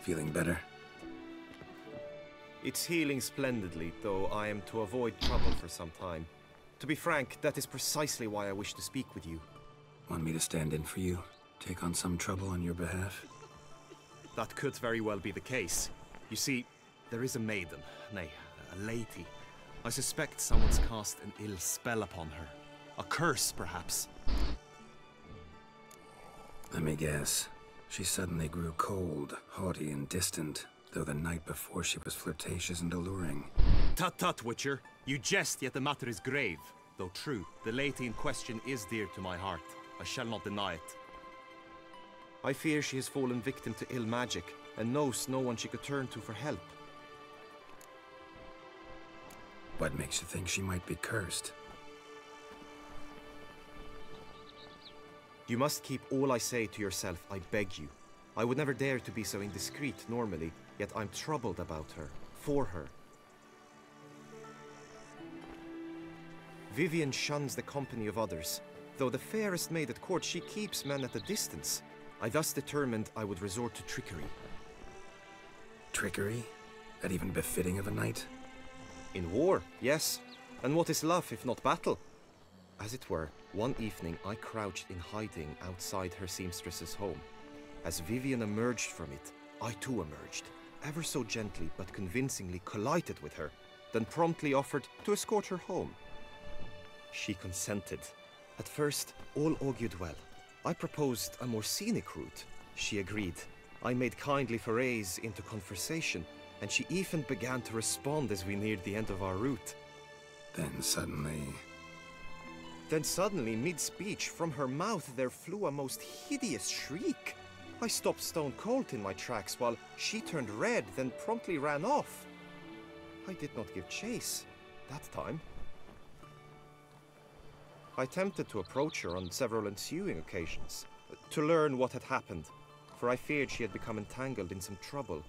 Feeling better? It's healing splendidly, though I am to avoid trouble for some time. To be frank, that is precisely why I wish to speak with you. Want me to stand in for you? Take on some trouble on your behalf? That could very well be the case. You see, there is a maiden, nay, a lady. I suspect someone's cast an ill spell upon her. A curse, perhaps. Let me guess. She suddenly grew cold, haughty, and distant, though the night before she was flirtatious and alluring. Tut tut, Witcher. You jest, yet the matter is grave. Though true, the lady in question is dear to my heart. I shall not deny it. I fear she has fallen victim to ill magic, and knows no one she could turn to for help. What makes you think she might be cursed? You must keep all I say to yourself, I beg you. I would never dare to be so indiscreet normally, yet I'm troubled about her, for her. Vivian shuns the company of others. Though the fairest maid at court, she keeps men at a distance. I thus determined I would resort to trickery. Trickery? That even befitting of a knight? In war, yes. And what is love if not battle? As it were, one evening I crouched in hiding outside her seamstress's home. As Vivian emerged from it, I too emerged, ever so gently but convincingly collided with her, then promptly offered to escort her home. She consented. At first, all augured well. I proposed a more scenic route. She agreed. I made kindly forays into conversation, and she even began to respond as we neared the end of our route. Then suddenly, mid-speech, from her mouth there flew a most hideous shriek. I stopped stone cold in my tracks while she turned red, then promptly ran off. I did not give chase that time. I attempted to approach her on several ensuing occasions, to learn what had happened, for I feared she had become entangled in some trouble.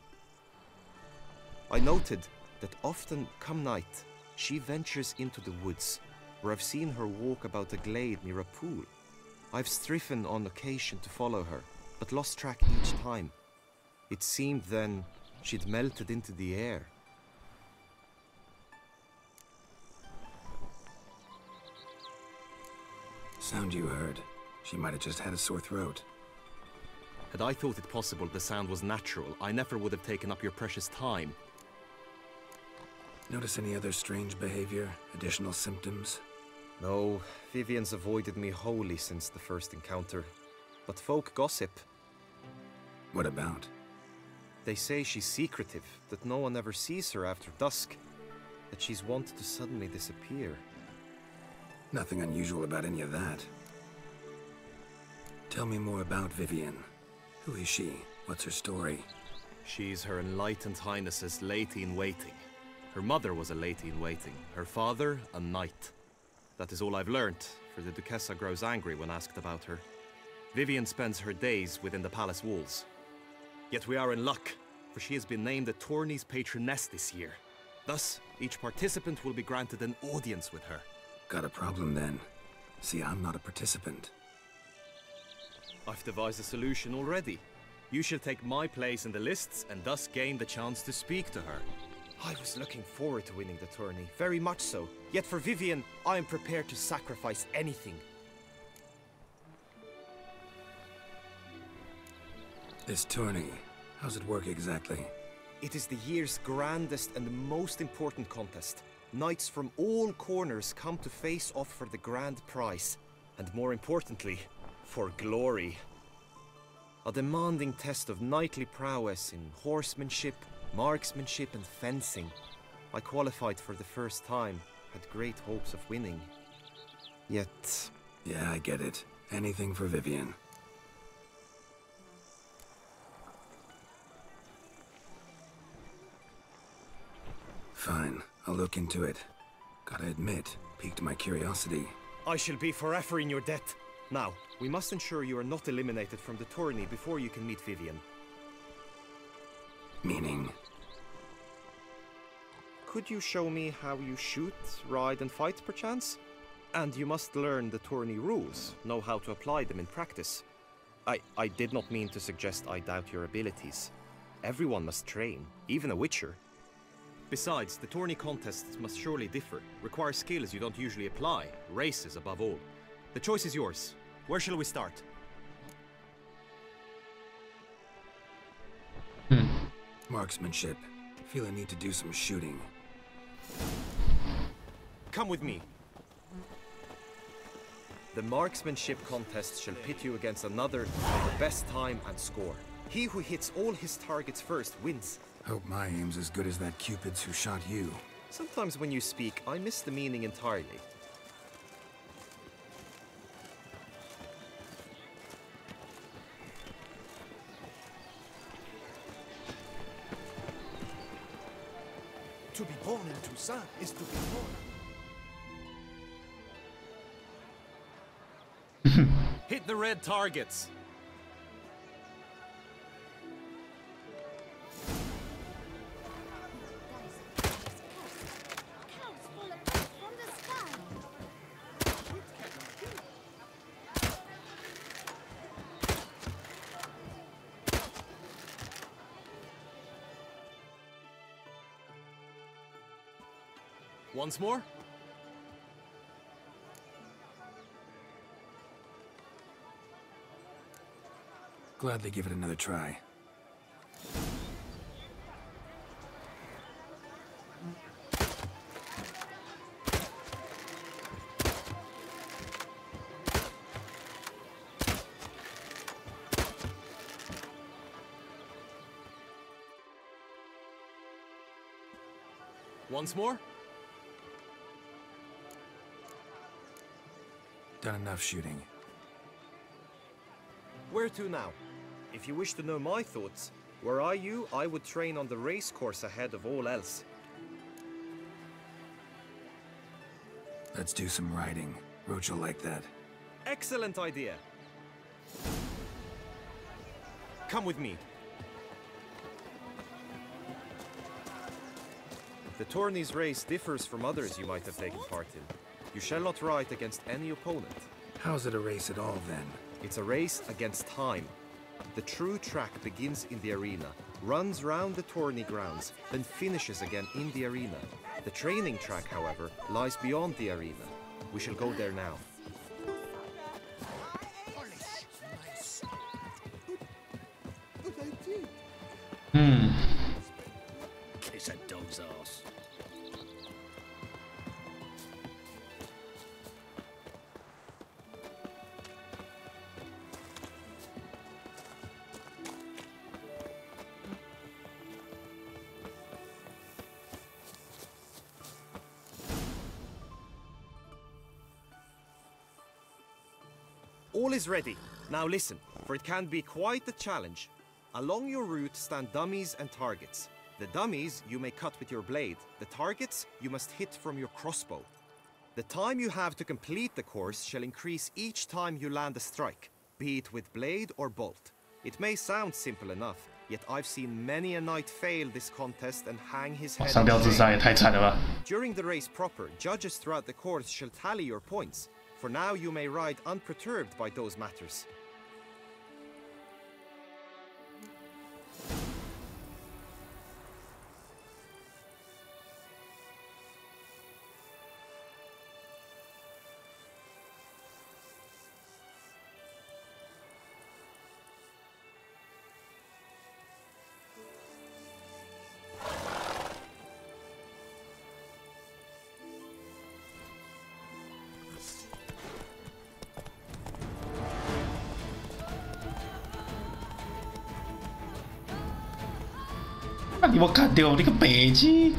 I noted that often, come night, she ventures into the woods, where I've seen her walk about a glade near a pool. I've striven on occasion to follow her, but lost track each time. It seemed then she'd melted into the air. Sound you heard. She might have just had a sore throat. Had I thought it possible the sound was natural, I never would have taken up your precious time. Notice any other strange behavior? Additional symptoms? No, Vivian's avoided me wholly since the first encounter. But folk gossip. What about? They say she's secretive, that no one ever sees her after dusk, that she's wont to suddenly disappear. Nothing unusual about any of that. Tell me more about Vivian. Who is she? What's her story? She's Her Enlightened Highness's lady-in-waiting. Her mother was a lady-in-waiting, her father a knight. That is all I've learnt, for the Duchessa grows angry when asked about her. Vivian spends her days within the palace walls. Yet we are in luck, for she has been named the tourney's patroness this year. Thus, each participant will be granted an audience with her. Got a problem then. See, I'm not a participant. I've devised a solution already. You shall take my place in the lists and thus gain the chance to speak to her. I was looking forward to winning the tourney, very much so. Yet for Vivian, I am prepared to sacrifice anything. This tourney, how's it work exactly? It is the year's grandest and most important contest. Knights from all corners come to face off for the grand prize, and more importantly, for glory. A demanding test of knightly prowess in horsemanship, marksmanship and fencing. I qualified for the first time, had great hopes of winning. Yet... Yeah, I get it. Anything for Vivian. Fine, I'll look into it. Gotta admit, piqued my curiosity. I shall be forever in your debt. Now, we must ensure you are not eliminated from the tourney before you can meet Vivian. Meaning? Could you show me how you shoot, ride and fight, perchance? And you must learn the tourney rules, know how to apply them in practice. I did not mean to suggest I doubt your abilities. Everyone must train, even a witcher. Besides, the tourney contests must surely differ, require skills you don't usually apply, races above all. The choice is yours. Where shall we start? Marksmanship. Feel a need to do some shooting. Come with me. The marksmanship contest shall pit you against another of the best time and score. He who hits all his targets first wins. Hope my aim's as good as that Cupid's who shot you. Sometimes when you speak, I miss the meaning entirely. To be born in Toussaint is to be born. Hit the red targets. Once more. Gladly give it another try. Once more. Done enough shooting. Where to now? If you wish to know my thoughts, were I you, I would train on the race course ahead of all else. Let's do some riding. Roach will like that. Excellent idea. Come with me. The tourney's race differs from others you might have taken part in. You shall not ride against any opponent. How's it a race at all, then? It's a race against time. The true track begins in the arena, runs round the tourney grounds, then finishes again in the arena. The training track, however, lies beyond the arena. We shall go there now. Kiss a dog's ass. All is ready. Now listen, for it can be quite a challenge. Along your route stand dummies and targets. The dummies you may cut with your blade. The targets you must hit from your crossbow. The time you have to complete the course shall increase each time you land a strike, be it with blade or bolt. It may sound simple enough, yet I've seen many a knight fail this contest and hang his head. 上吊自杀也太惨了吧！ During the race proper, judges throughout the course shall tally your points. For now you may ride unperturbed by those matters.那你有干掉你个北极！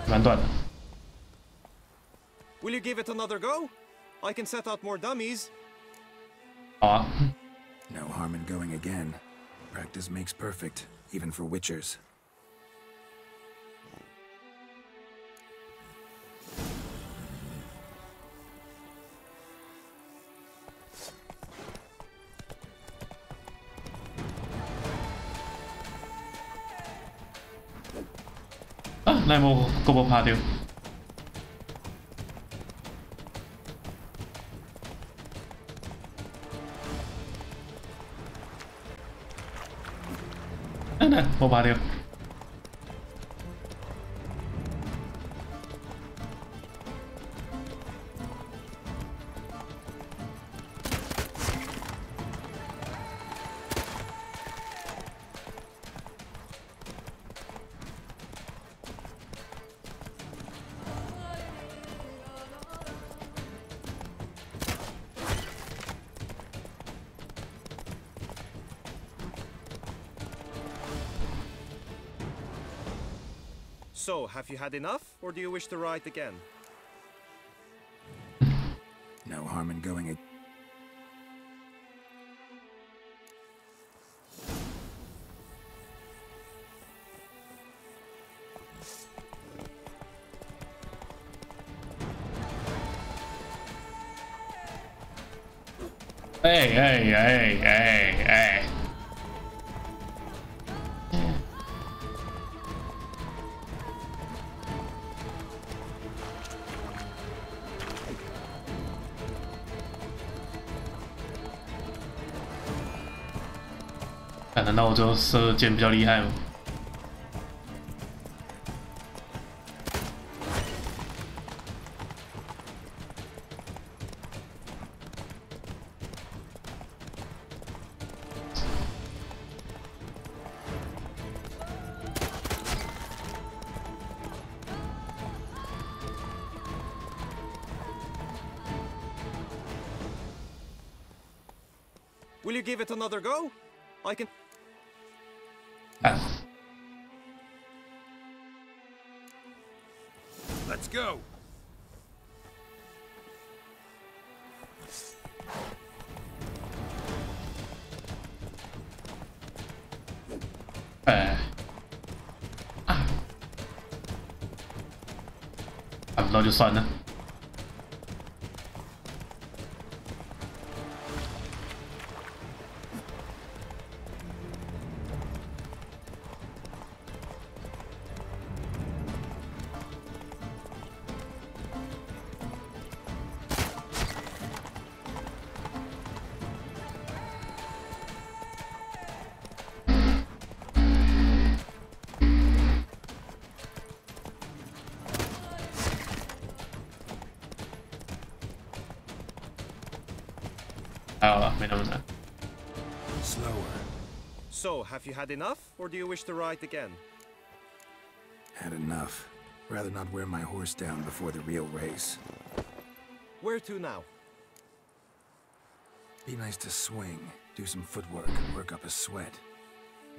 蛮短的。Will you give it another go? I can set out more dummies. 好啊。 No harm in going again. Practice makes perfect, even for witchers. 啊，那冇個冇拍掉。冇拍掉。So, have you had enough, or do you wish to ride again? No harm in going again. Hey. 难道我就射箭比较厉害吗？Will you give it another go? I can... Let's go. Làm đâu cho Xuân á. Slower. So, have you had enough, or do you wish to ride again? Had enough. Rather not wear my horse down before the real race. Where to now? Be nice to swing, do some footwork, work up a sweat.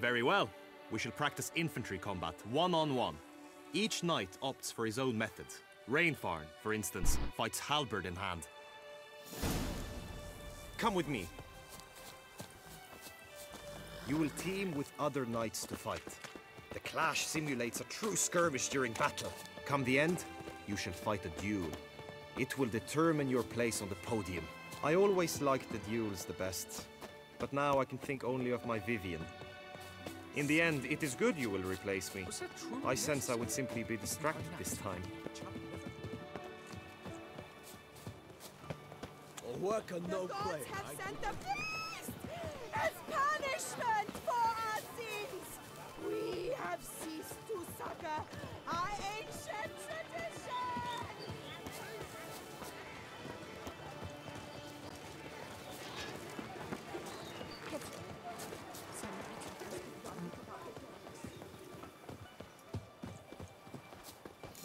Very well. We shall practice infantry combat, one-on-one. Each knight opts for his own method. Rainfarn, for instance, fights halberd in hand. Come with me. You will team with other knights to fight. The clash simulates a true skirmish during battle. Come the end, you shall fight a duel. It will determine your place on the podium. I always liked the duels the best, but now I can think only of my Vivian. In the end, it is good you will replace me. I sense I would simply be distracted this time. Work and no play. The gods have sent a beast as punishment for our sins. We have ceased to succor our ancient tradition.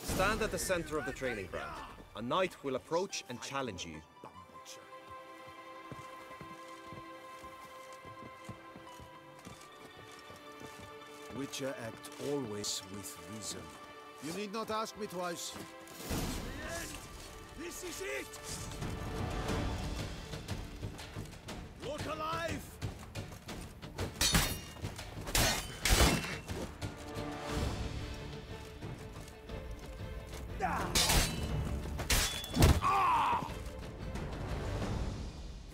Stand at the center of the training ground. A knight will approach and challenge you. Witcher act always with reason. You need not ask me twice. This is it! Look alive!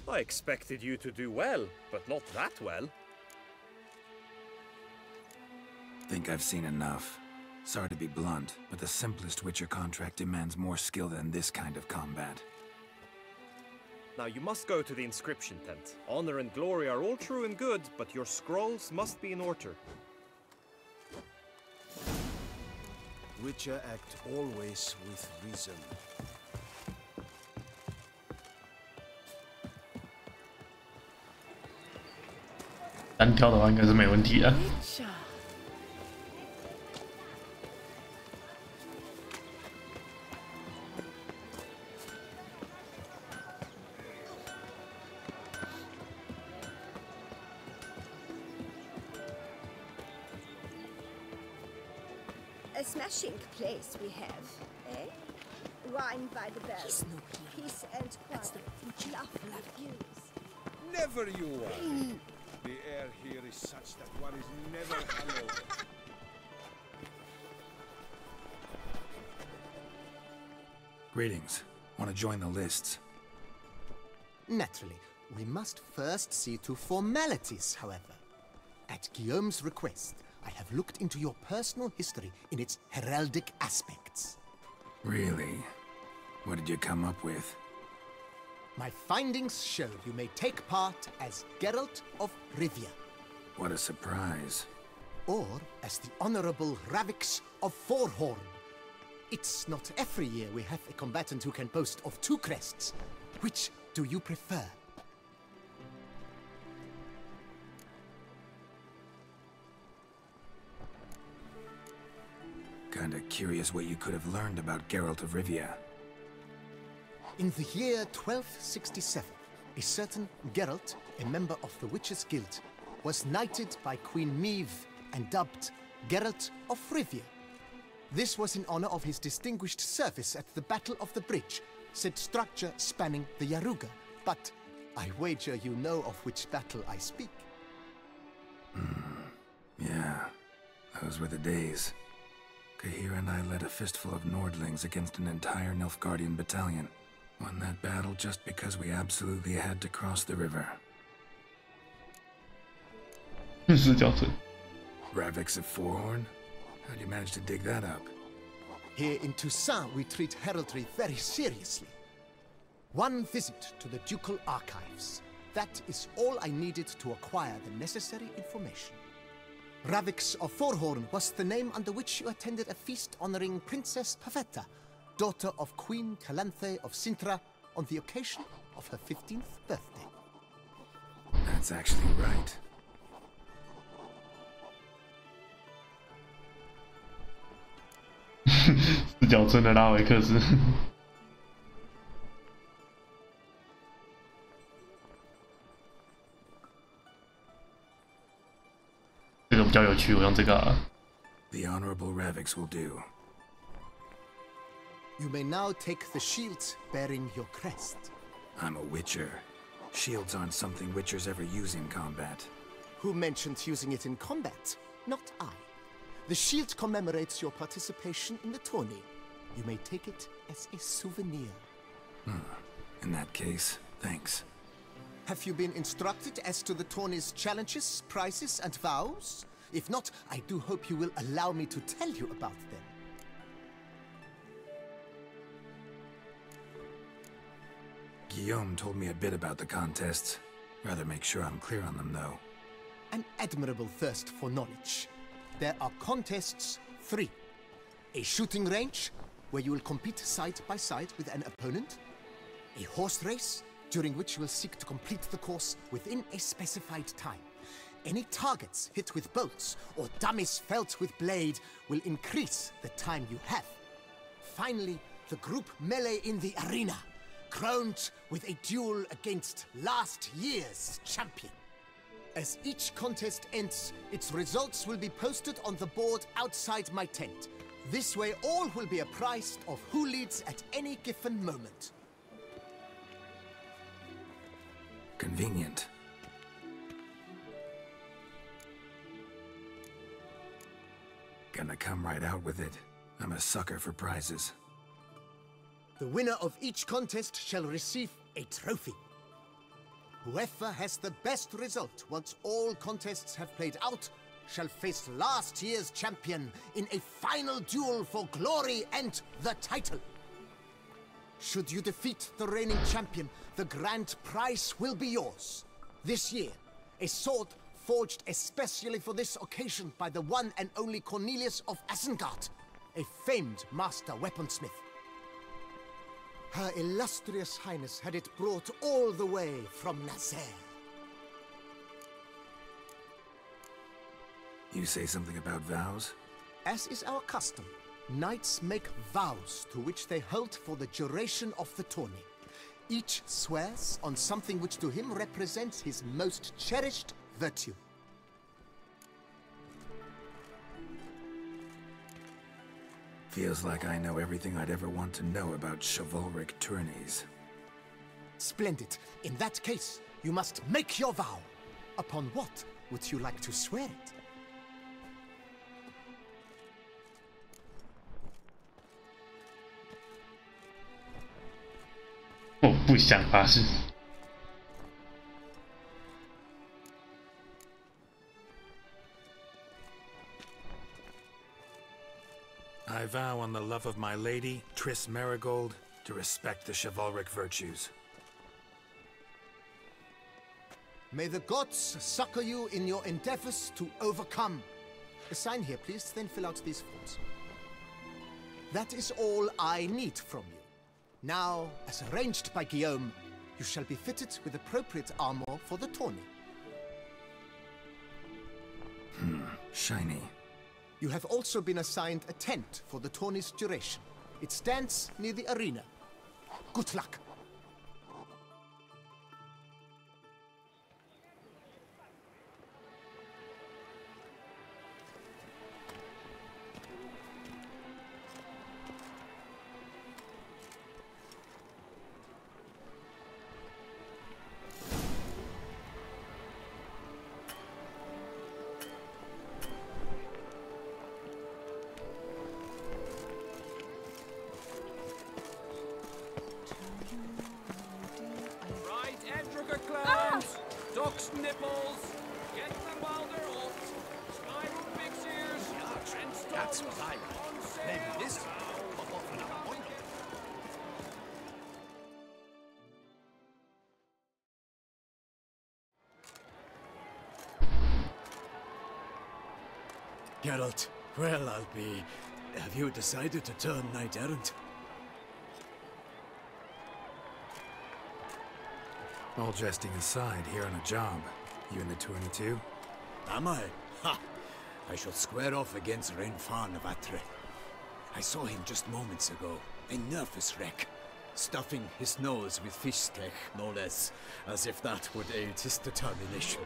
I expected you to do well, but not that well. Think I've seen enough. Sorry to be blunt, but the simplest Witcher contract demands more skill than this kind of combat. Now you must go to the inscription tent. Honor and glory are all true and good, but your scrolls must be in order. Witcher act always with reason.单挑的话应该是没问题的。A smashing place we have, eh? Wine by the bell. Peace and quiet. That's the future. Love views. Never you are. The air here is such that one is never hungover. Greetings. Want to join the lists? Naturally, we must first see to formalities, however. At Guillaume's request, I have looked into your personal history in its heraldic aspects. Really? What did you come up with? My findings show you may take part as Geralt of Rivia. What a surprise. Or as the Honorable Ravix of Forhorn. It's not every year we have a combatant who can boast of 2 crests. Which do you prefer? Kinda curious what you could have learned about Geralt of Rivia. In the year 1267, a certain Geralt, a member of the Witches' Guild, was knighted by Queen Meve and dubbed Geralt of Rivia. This was in honor of his distinguished service at the Battle of the Bridge, said structure spanning the Yaruga. But I wager you know of which battle I speak. Yeah, those were the days. Kahir and I led a fistful of Nordlings against an entire Nilfgaardian battalion. Won that battle just because we absolutely had to cross the river. 四角村。 Ravix of Forhorn? How'd you manage to dig that up? Here in Toussaint, we treat heraldry very seriously. One visit to the ducal archives. That is all I needed to acquire the necessary information. Ravix of Forhorn was the name under which you attended a feast honoring Princess Pavetta, daughter of Queen Calanthe of Sintra, on the occasion of her 15th birthday. That's actually right. "四角村的拉维克斯。这个比较有趣，我用这个啊。 The Honorable Ravix will do. You may now take the shield bearing your crest. I'm a Witcher. Shields aren't something Witchers ever use in combat. Who mentioned using it in combat? Not I. The shield commemorates your participation in the tourney. You may take it as a souvenir. In that case, thanks. Have you been instructed as to the tourney's challenges, prizes, and vows? If not, I do hope you will allow me to tell you about them. Guillaume told me a bit about the contests. Rather make sure I'm clear on them, though. An admirable thirst for knowledge. There are contests 3. A shooting range, where you will compete side by side with an opponent. A horse race, during which you will seek to complete the course within a specified time. Any targets hit with bolts or dummies felt with blade will increase the time you have. Finally, the group melee in the arena, crowned with a duel against last year's champion. As each contest ends, its results will be posted on the board outside my tent. This way all will be apprised of who leads at any given moment. Convenient. Gonna come right out with it. I'm a sucker for prizes. The winner of each contest shall receive a trophy. Whoever has the best result once all contests have played out shall face last year's champion in a final duel for glory and the title. Should you defeat the reigning champion, the grand prize will be yours. This year, a sword forged especially for this occasion by the one and only Cornelius of Isengard, a famed master weaponsmith. Her illustrious highness had it brought all the way from Nazaire. You say something about vows? As is our custom, knights make vows to which they hold for the duration of the tourney. Each swears on something which to him represents his most cherished virtue. Feels like I know everything I'd ever want to know about chivalric tourneys. Splendid. In that case, you must make your vow. Upon what would you like to swear it? 我不想发誓。I vow on the love of my lady, Triss Merigold, to respect the chivalric virtues. May the gods succor you in your endeavors to overcome. Sign here, please, then fill out these forms. That is all I need from you. Now, as arranged by Guillaume, you shall be fitted with appropriate armor for the tourney. Shiny. You have also been assigned a tent for the tourney's duration. It stands near the arena. Good luck. Ducks nipples! Get them while they're off! Skyroot fix ears! That's what I like. Maybe this will pop off another point. Geralt, well, I'll be... Have you decided to turn knight-errant? All jesting aside, here on a job. You in the 22? Am I? Ha! I shall square off against Renfan of Atre. I saw him just moments ago. A nervous wreck. Stuffing his nose with fish steak, no less. As if that would aid his determination.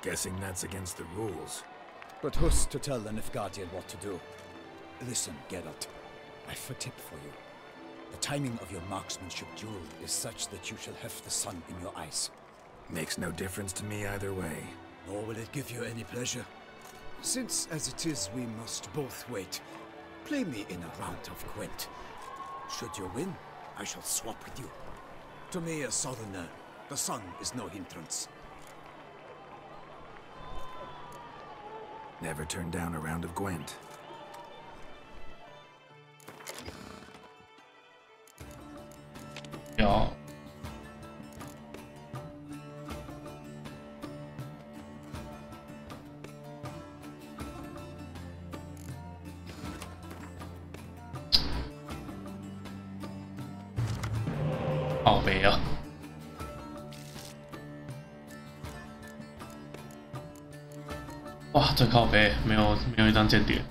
Guessing that's against the rules. But who's to tell the Nilfgaardian what to do? Listen, Geralt. I've a tip for you. The timing of your marksmanship duel is such that you shall have the sun in your eyes. Makes no difference to me either way. Nor will it give you any pleasure. Since, as it is, we must both wait, play me in a round of Gwent. Should you win, I shall swap with you. To me, a southerner, the sun is no hindrance. Never turned down a round of Gwent. Ja.好悲啊！哇，真靠背，没有一张间谍。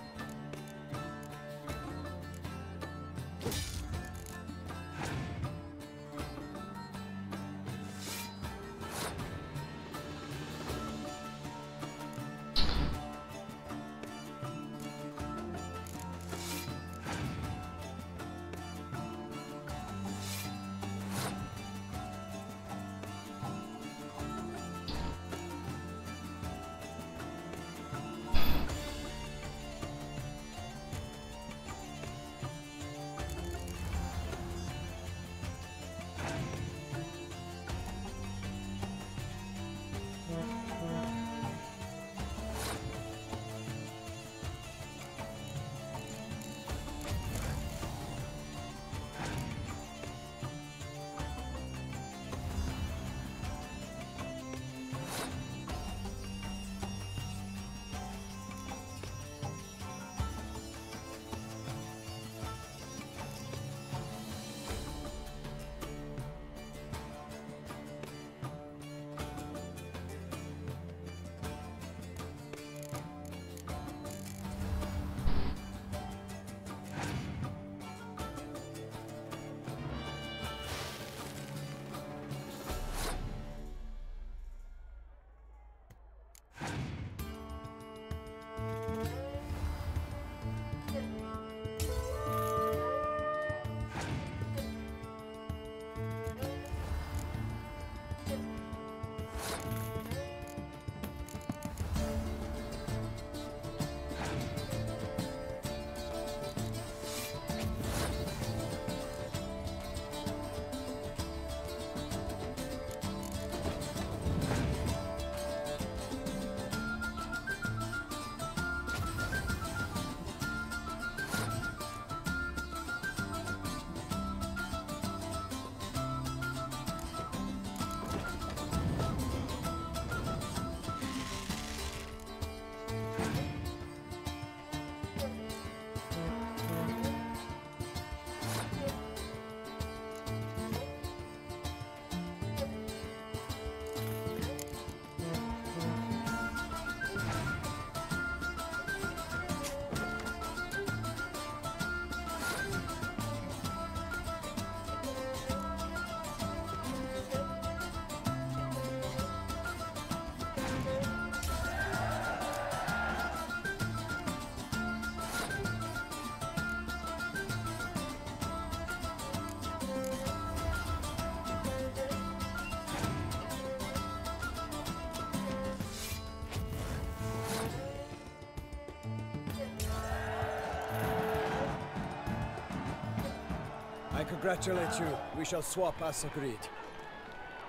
congratulate you. We shall swap as agreed.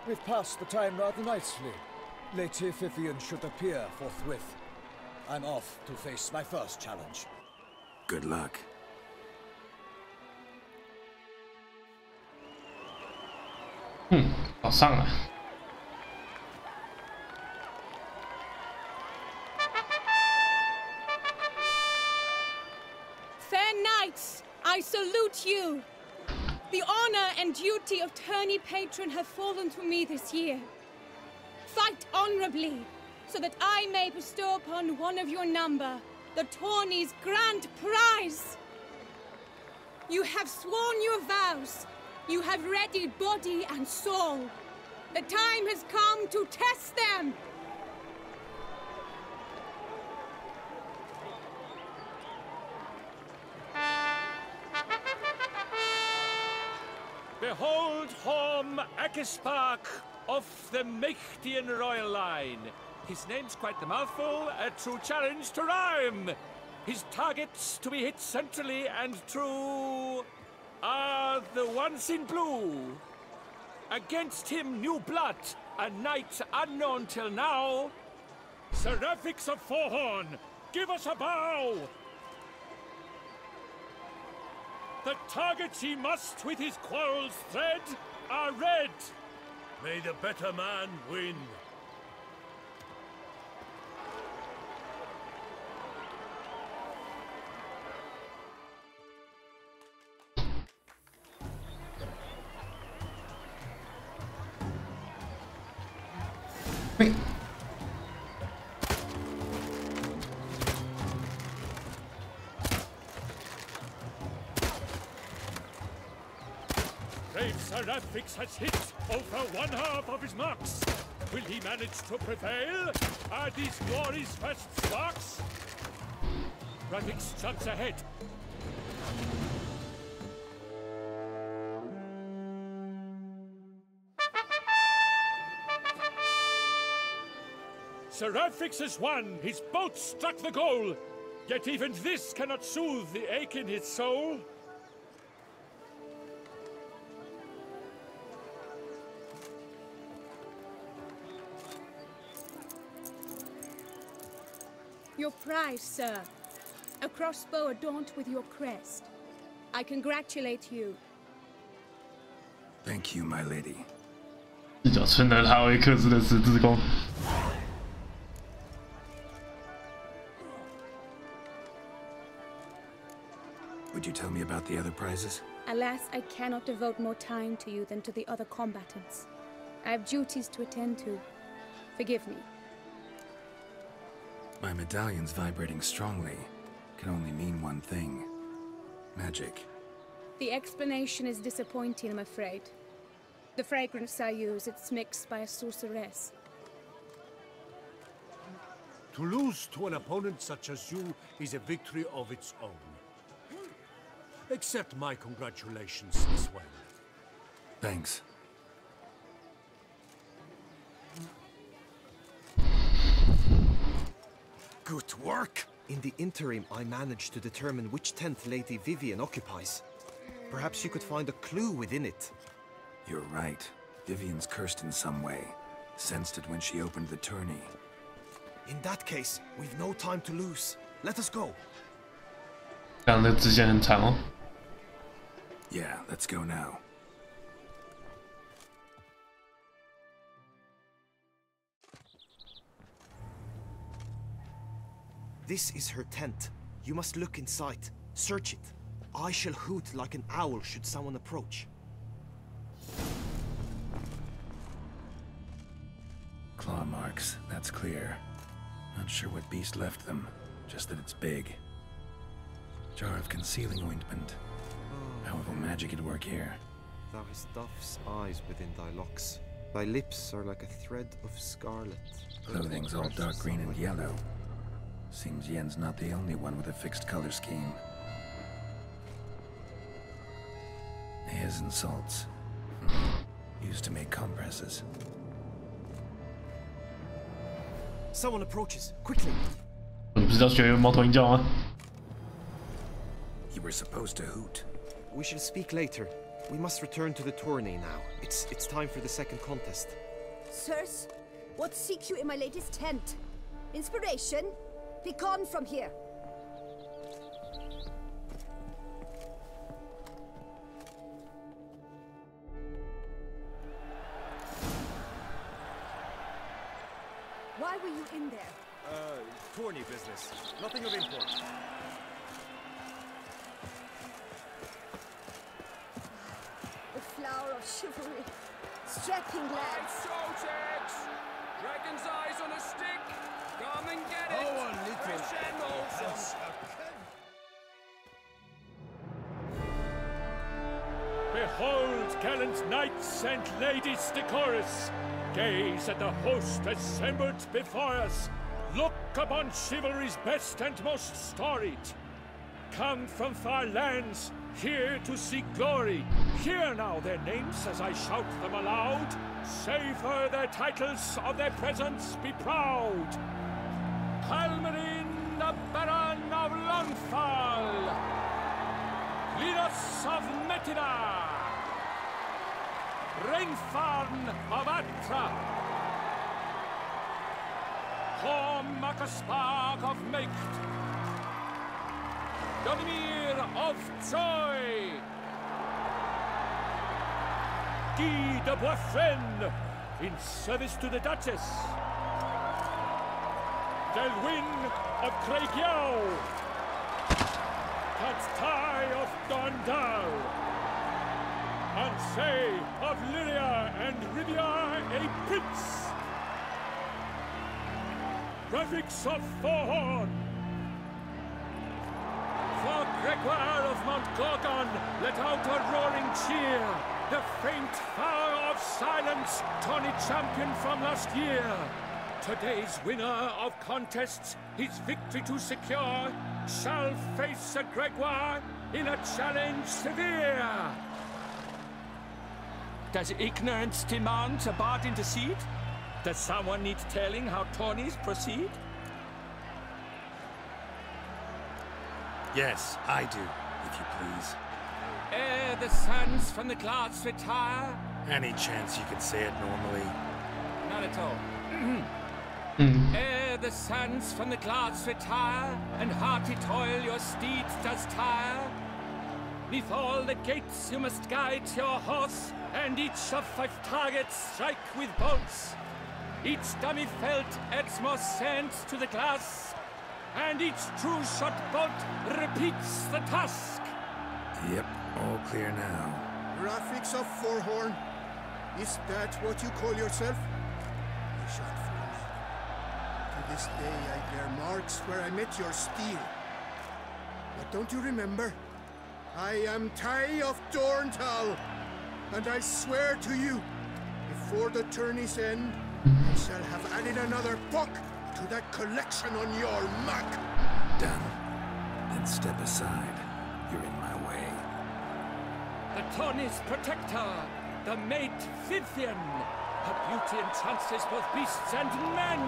We've passed the time rather nicely. Lady Vivian should appear forthwith. I'm off to face my first challenge. Good luck. Hmm, 好上了。Fair knights, I salute you. The honor and duty of tourney patron have fallen to me this year. Fight honorably, so that I may bestow upon one of your number the tourney's grand prize. You have sworn your vows. You have readied body and soul. The time has come to test them. Behold Horm Akispark of the Mechtian royal line. His name's quite the mouthful, a true challenge to rhyme. His targets to be hit centrally and true are the ones in blue. Against him, new blood, a knight unknown till now. Seraphics of Forehorn, give us a bow! The targets he must with his quarrels thread are red. May the better man win. Wait. Brave Seraphics has hit over one half of his marks. Will he manage to prevail? Are these glory's first sparks? Seraphics jumps ahead. Seraphics has won. His boat struck the goal. Yet even this cannot soothe the ache in his soul. Your prize, sir. A crossbow adorned with your crest. I congratulate you. Thank you, my lady. 视角村的哈维克斯的十字弓。 Would you tell me about the other prizes? Alas, I cannot devote more time to you than to the other combatants. I have duties to attend to. Forgive me. My medallion's vibrating strongly. Can only mean one thing. Magic. The explanation is disappointing, I'm afraid. The fragrance I use, it's mixed by a sorceress. To lose to an opponent such as you is a victory of its own. Accept my congratulations as well. Thanks. Good work! In the interim, I managed to determine which tent Lady Vivian occupies. Perhaps you could find a clue within it. You're right. Vivian's cursed in some way. Sensed it when she opened the tourney. In that case, we've no time to lose. Let us go. 刚刚的支线很长哦。 Yeah, let's go now. This is her tent. You must look inside. Search it. I shall hoot like an owl should someone approach. Claw marks, that's clear. Not sure what beast left them, just that it's big. Jar of concealing ointment. Powerful magic at work here. Thou hast dove's eyes within thy locks. Thy lips are like a thread of scarlet. Clothing's all dark green and yellow. Seems Yen's not the only one with a fixed color scheme. Hairs and salts. Used to make compresses. Someone approaches. Quickly! 你不是要学猫头鹰叫吗？ You were supposed to hoot. We shall speak later. We must return to the tourney now. It's time for the second contest. Sirs, what seek you in my latest tent? Inspiration? Be gone from here. Why were you in there? Tourney business. Nothing of import. The flower of chivalry. Strapping lads. Soltex! Dragon's eyes on a stick! Come and get it! Oh, a little. Fresh and wholesome. Behold, gallant knights and ladies decorous! Gaze at the host assembled before us! Look upon chivalry's best and most storied! Come from far lands, here to seek glory! Hear now their names as I shout them aloud! Savor their titles, of their presence be proud! Halmarin, the Baron of Lonfall! Linus of Metina! Rainfarn of Atra! Hormakaspark of Meikt! Donimir of Troy! Guy de Boisfren, in service to the Duchess! Delwyn of Craigiau! Katstai of Dondal! Ansay of Lyria and Rivia a prince! Graphics of Forhorn! For Gregoire of Mount Gorgon, let out a roaring cheer! The faint fire of silence, tourney champion from last year! Today's winner of contests, his victory to secure, shall face a Gregoire in a challenge severe! Does ignorance demand a bard intercede? Does someone need telling how tourneys proceed? Yes, I do, if you please. Ere the suns from the clouds retire? Any chance you could say it normally? Not at all. Ere the suns from the clouds retire, and hearty toil your steeds does tire, neath all the gates you must guide your horse, and each of 5 targets strike with bolts. Each dummy felt adds more sand to the glass, and each true shot bolt repeats the task. Yep, all clear now. Graphics of Forhorn. Is that what you call yourself? You shot for me. To this day I bear marks where I met your steel. But don't you remember? I am Tai of Dorntal, and I swear to you, before the tourney's end, I shall have added another book to that collection on your map. Done. Then step aside. You're in my way. The tourney's protector, the maid Vivian. Her beauty entrances both beasts and men.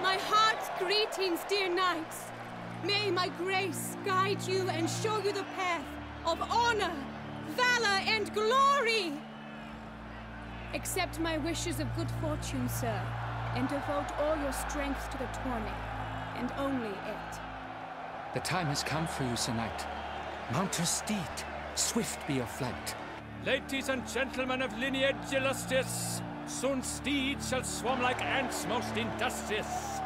My heart's greetings, dear knights. May my grace guide you and show you the path of honor, valor, and glory. Accept my wishes of good fortune, sir, and devote all your strength to the tourney, and only it. The time has come for you, Sir Knight. Mount your steed. Swift be your flight. Ladies and gentlemen of lineage illustrious, soon steeds shall swarm like ants most industrious.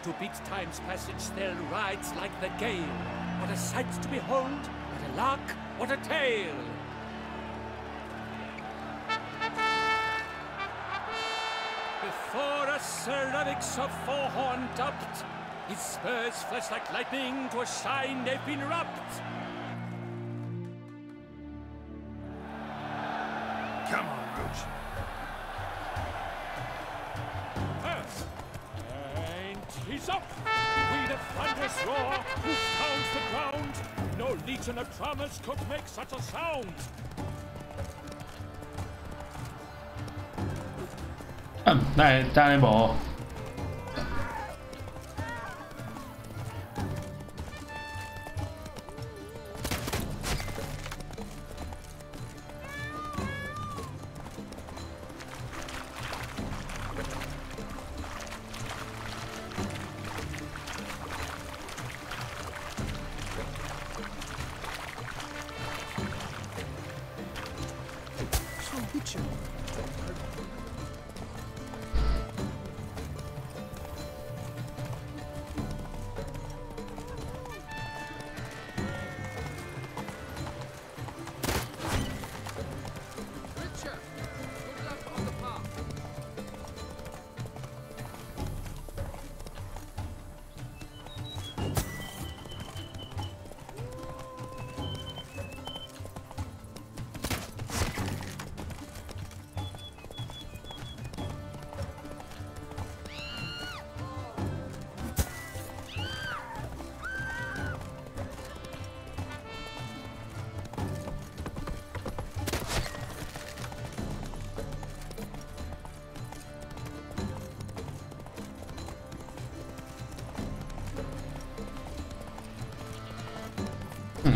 To beat time's passage, they'll ride like the gale. What a sight to behold! What a lark! What a tale! Before us, Sir Ravix of Forhorn dubbed, his spurs flash like lightning, to a shine they've been rubbed. Come on, Roach. And he's up! With a thunderous roar, hoof pounds the ground. No legion of drummers could make such a sound. Đây bộ.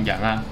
羊啊。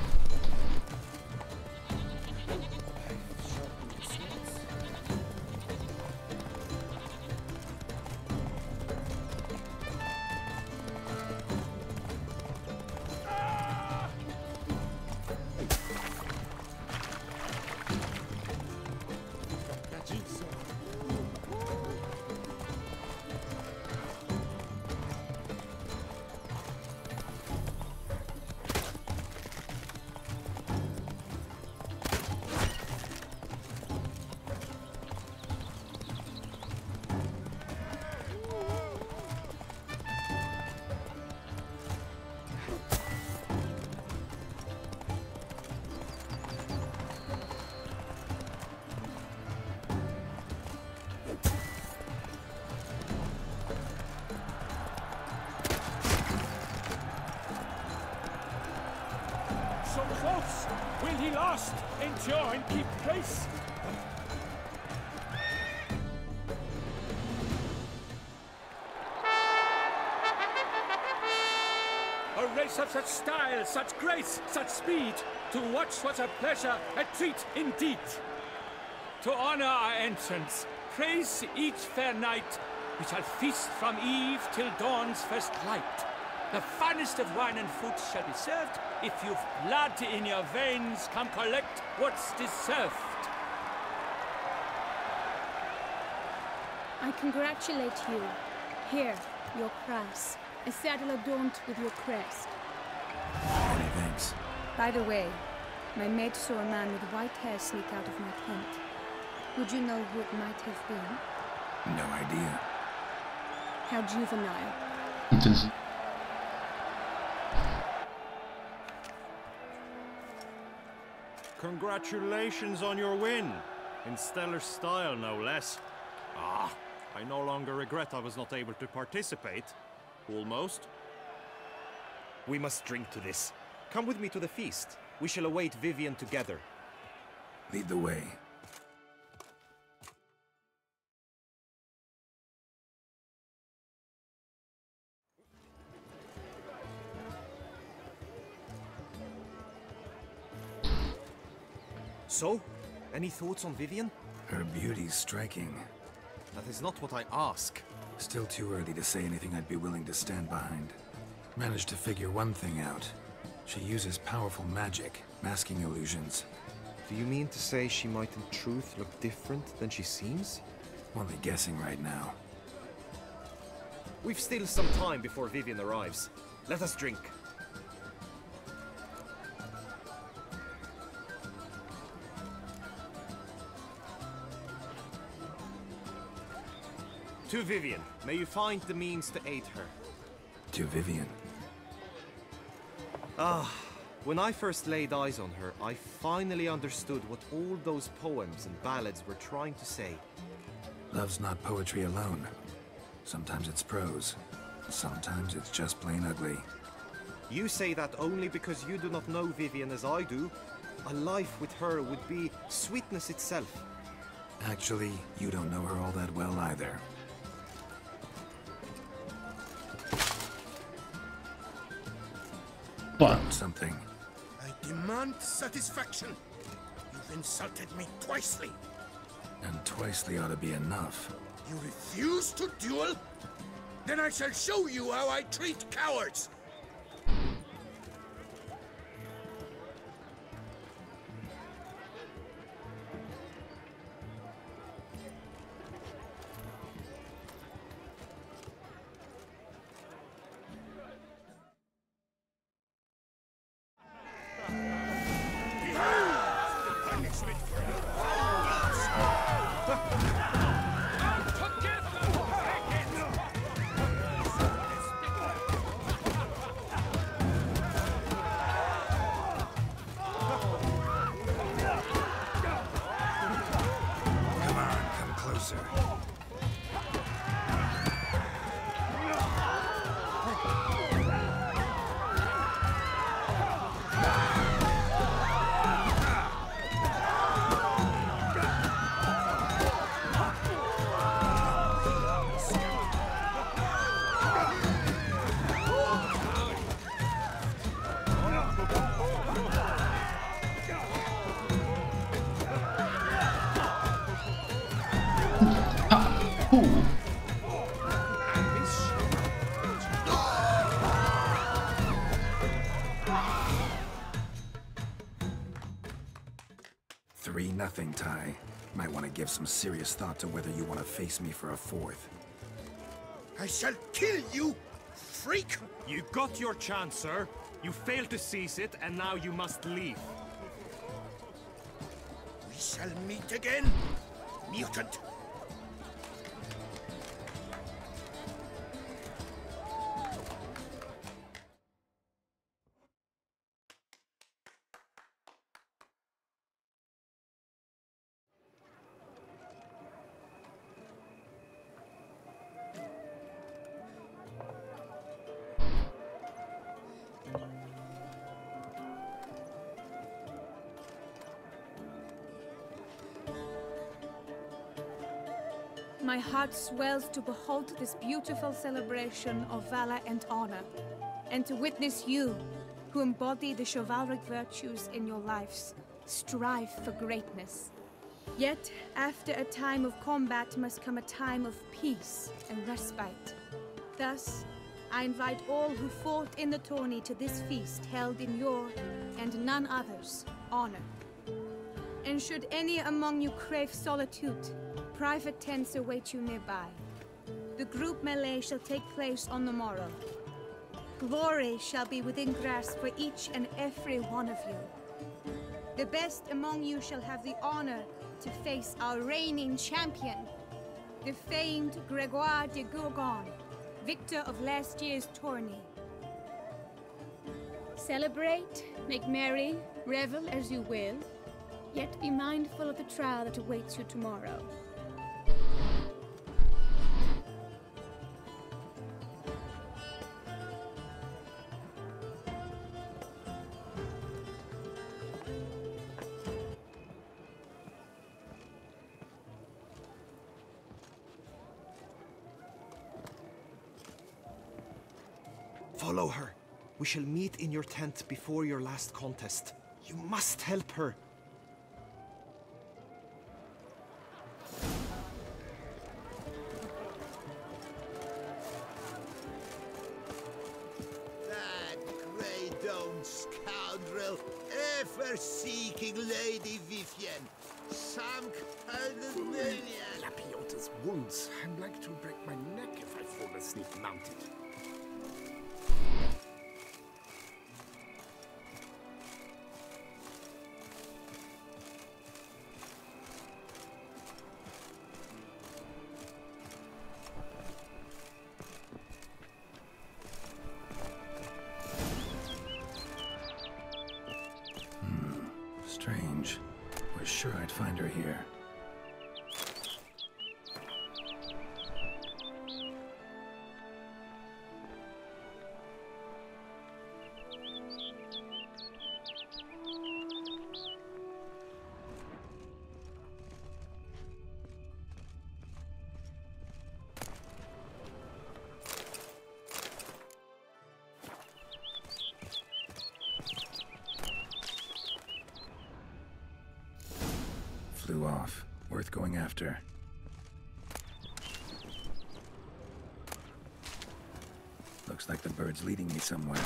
So close! Will he last, endure, and keep pace? A race of such style, such grace, such speed. To watch was a pleasure, a treat indeed. To honor our entrance, praise each fair night, we shall feast from eve till dawn's first light. The finest of wine and fruit shall be served. If you've blood in your veins, come collect what's deserved. I congratulate you. Here, your prize. A saddle adorned with your crest. Many thanks. By the way, my maid saw a man with white hair sneak out of my tent. Would you know who it might have been? No idea. How juvenile. 真是。 Congratulations on your win! In stellar style, no less. Ah, I no longer regret I was not able to participate. Almost. We must drink to this. Come with me to the feast. We shall await Vivian together. Lead the way. So, any thoughts on Vivian? Her beauty's striking. That is not what I ask. Still too early to say anything I'd be willing to stand behind. Managed to figure one thing out. She uses powerful magic, masking illusions. Do you mean to say she might in truth look different than she seems? Only guessing right now. We've still some time before Vivian arrives. Let us drink. To Vivian, may you find the means to aid her. To Vivian. Ah, when I first laid eyes on her, I finally understood what all those poems and ballads were trying to say. Love's not poetry alone. Sometimes it's prose. Sometimes it's just plain ugly. You say that only because you do not know Vivian as I do. A life with her would be sweetness itself. Actually, you don't know her all that well either. What? Something. I demand satisfaction. You've insulted me twicely. And twicely ought to be enough. You refuse to duel? Then I shall show you how I treat cowards. 酷。3-0 tie. Might want to give some serious thought to whether you want to face me for a fourth. I shall kill you, freak! You got your chance, sir. You failed to seize it, and now you must leave. We shall meet again, mutant. My heart swells to behold this beautiful celebration of valor and honor, and to witness you, who embody the chivalric virtues in your lives, strive for greatness. Yet, after a time of combat must come a time of peace and respite. Thus, I invite all who fought in the tourney to this feast held in your, and none other's, honor. And should any among you crave solitude, private tents await you nearby. The group melee shall take place on the morrow. Glory shall be within grasp for each and every one of you. The best among you shall have the honor to face our reigning champion, the famed Gregoire de Gourgon, victor of last year's tourney. Celebrate, make merry, revel as you will, yet be mindful of the trial that awaits you tomorrow. Follow her. We shall meet in your tent before your last contest. You must help her. That grey-domed scoundrel, ever-seeking Lady Vivienne, sunk under million. Lapiota's wounds. I'm like to break my neck if I fall asleep mounted. Strange. Was sure I'd find her here. Flew off. Worth going after. Looks like the bird's leading me somewhere.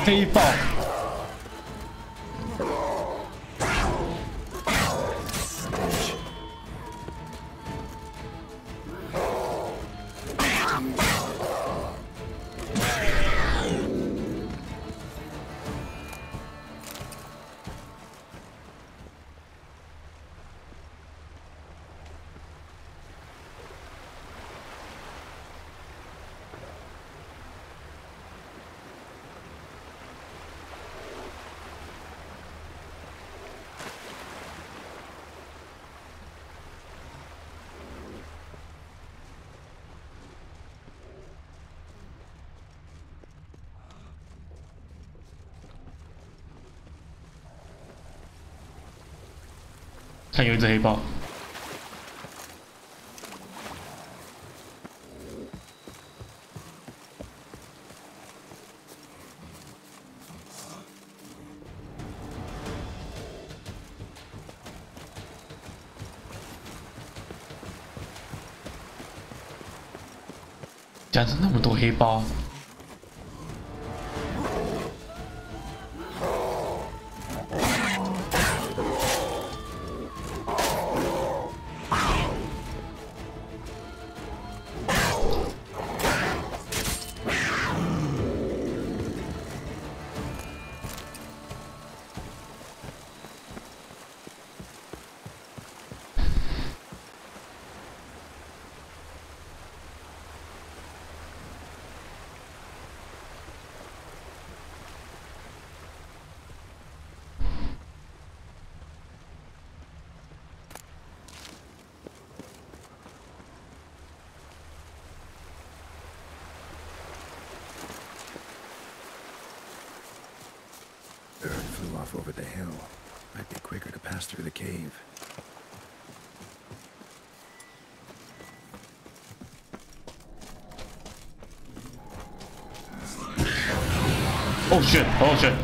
黑豹。看有一只黑豹。夹着那么多黑豹。 Flew off over the hill. Might be quicker to pass through the cave. Oh shit! Oh shit!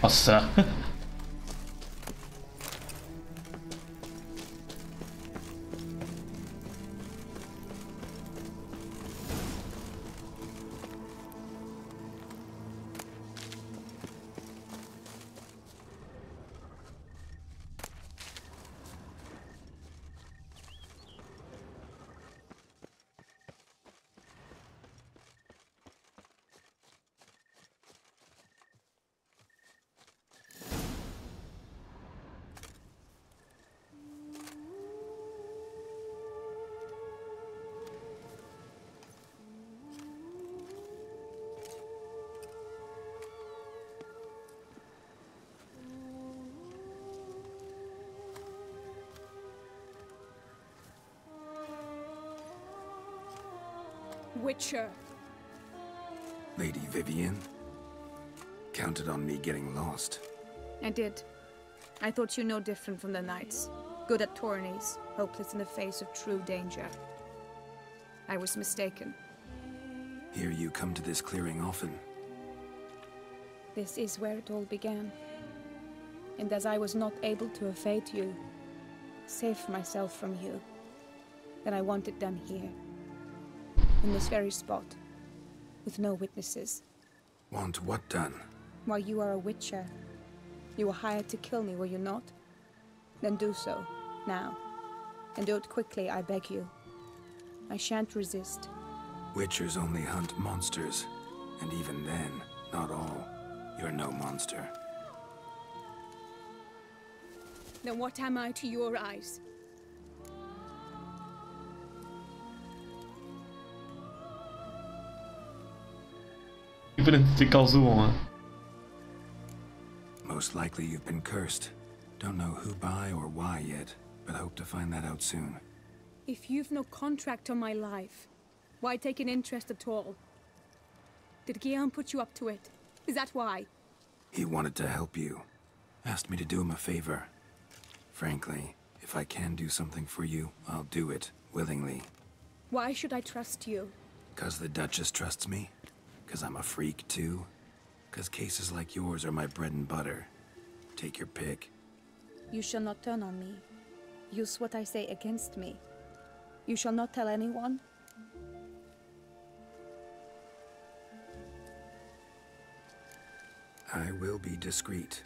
Nossa. Witcher. Lady Vivienne? Counted on me getting lost. I did. I thought you no different from the knights. Good at tourneys, hopeless in the face of true danger. I was mistaken. Hear you come to this clearing often. This is where it all began. And as I was not able to evade you, save myself from you, then I want it done here. In this very spot, with no witnesses. Want what done? Why, you are a witcher. You were hired to kill me, were you not? Then do so, now. And do it quickly, I beg you. I shan't resist. Witchers only hunt monsters. And even then, not all. You're no monster. Then what am I to your eyes? Most likely you've been cursed. Don't know who by or why yet, but hope to find that out soon. If you've no contract on my life, why take an interest at all? Did Guillaume put you up to it? Is that why? He wanted to help you. Asked me to do him a favor. Frankly, if I can do something for you, I'll do it, willingly. Why should I trust you? 'Cause the Duchess trusts me? 'Cause I'm a freak, too? 'Cause cases like yours are my bread and butter. Take your pick. You shall not turn on me. Use what I say against me. You shall not tell anyone? I will be discreet.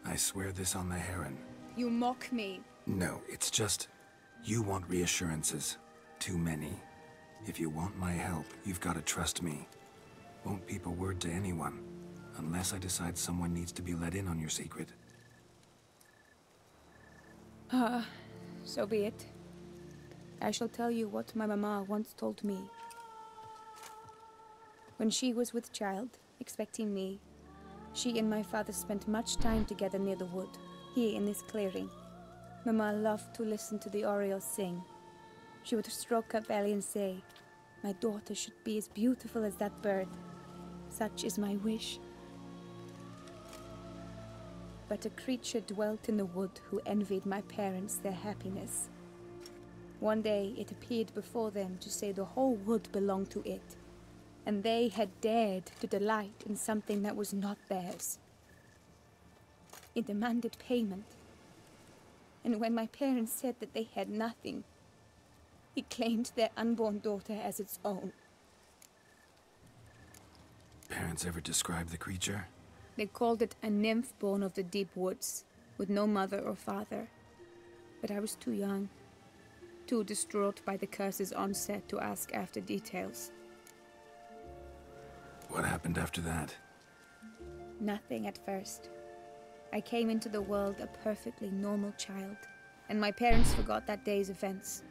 I swear this on the Heron. You mock me. No, it's just... you want reassurances. Too many. If you want my help, you've got to trust me. Won't peep a word to anyone, unless I decide someone needs to be let in on your secret. So be it. I shall tell you what my mama once told me. When she was with child, expecting me, she and my father spent much time together near the wood, here in this clearing. Mama loved to listen to the orioles sing. She would stroke her belly and say, "My daughter should be as beautiful as that bird. Such is my wish." But a creature dwelt in the wood who envied my parents their happiness. One day it appeared before them to say the whole wood belonged to it, and they had dared to delight in something that was not theirs. It demanded payment, and when my parents said that they had nothing, it claimed their unborn daughter as its own. Parents ever describe the creature? They called it a nymph born of the deep woods, with no mother or father. But I was too young, too distraught by the curse's onset to ask after details. What happened after that? Nothing at first. I came into the world a perfectly normal child, and my parents forgot that day's events.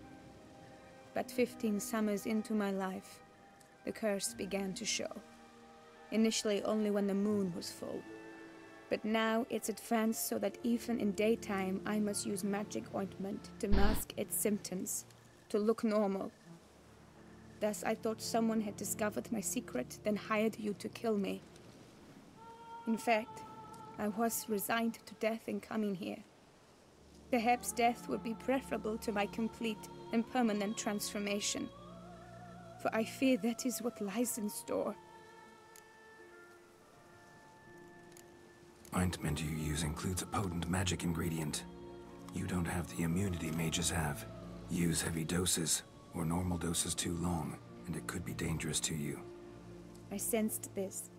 But 15 summers into my life, the curse began to show. Initially only when the moon was full. But now it's advanced so that even in daytime I must use magic ointment to mask its symptoms, to look normal. Thus I thought someone had discovered my secret, then hired you to kill me. In fact, I was resigned to death in coming here. Perhaps death would be preferable to my complete and permanent transformation. For I fear that is what lies in store. Ointment you use includes a potent magic ingredient. You don't have the immunity mages have. Use heavy doses, or normal doses too long, and it could be dangerous to you. I sensed this.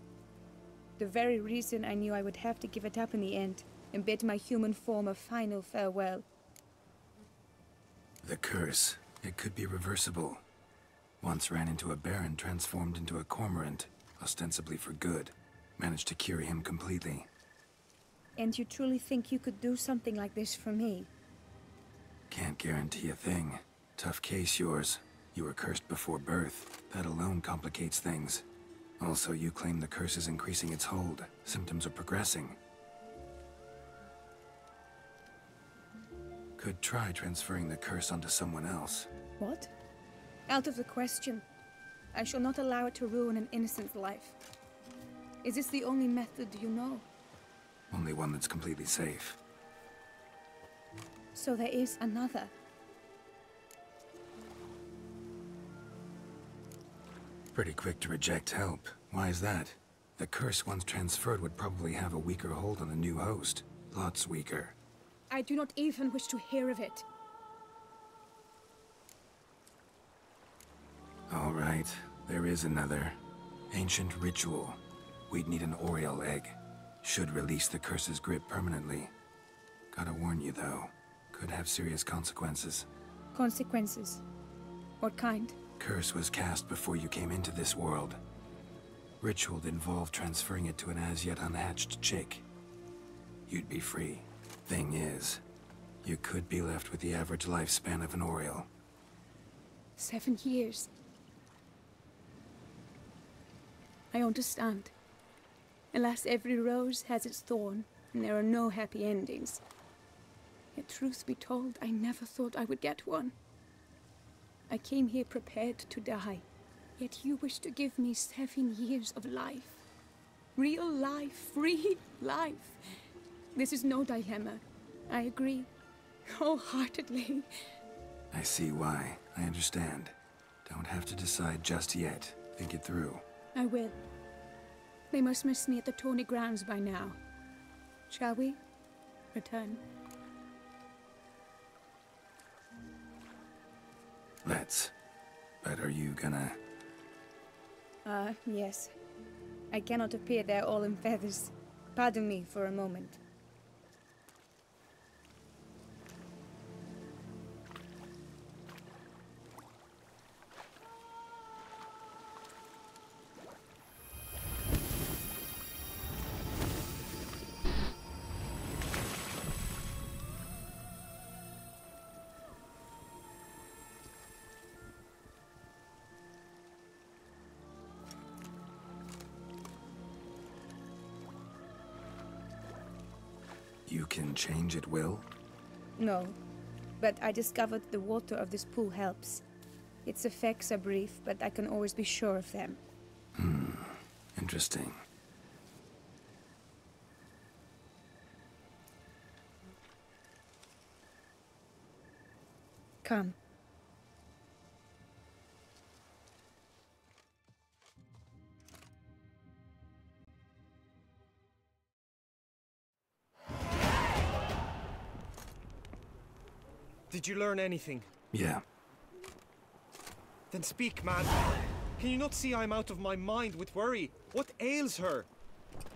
The very reason I knew I would have to give it up in the end, and bid my human form a final farewell. The curse. It could be reversible. Once ran into a baron transformed into a cormorant, ostensibly for good. Managed to cure him completely. And you truly think you could do something like this for me? Can't guarantee a thing. Tough case, yours. You were cursed before birth. That alone complicates things. Also, you claim the curse is increasing its hold. Symptoms are progressing. Could try transferring the curse onto someone else. What? Out of the question. I shall not allow it to ruin an innocent's life. Is this the only method you know? Only one that's completely safe. So there is another. Pretty quick to reject help. Why is that? The curse once transferred would probably have a weaker hold on the new host. Lots weaker. I do not even wish to hear of it. All right, there is another. Ancient ritual. We'd need an oriole egg. Should release the curse's grip permanently. Gotta warn you, though. Could have serious consequences. Consequences? What kind? Curse was cast before you came into this world. Ritual involved transferring it to an as-yet unhatched chick. You'd be free. Thing is, you could be left with the average lifespan of an oriole. 7 years. I understand. Alas, every rose has its thorn, and there are no happy endings. Yet truth be told, I never thought I would get one. I came here prepared to die, yet you wish to give me 7 years of life. Real life, free life. This is no dilemma. I agree, wholeheartedly. I see why. I understand. Don't have to decide just yet. Think it through. I will. They must miss me at the Tawny Grounds by now. Shall we? Return. Let's. But are you gonna... Yes. I cannot appear there all in feathers. Pardon me for a moment. can change at will? No, but I discovered the water of this pool helps. Its effects are brief, but I can always be sure of them. Interesting. Come. Did you learn anything? Yeah. Then speak, man. Can you not see I'm out of my mind with worry? What ails her?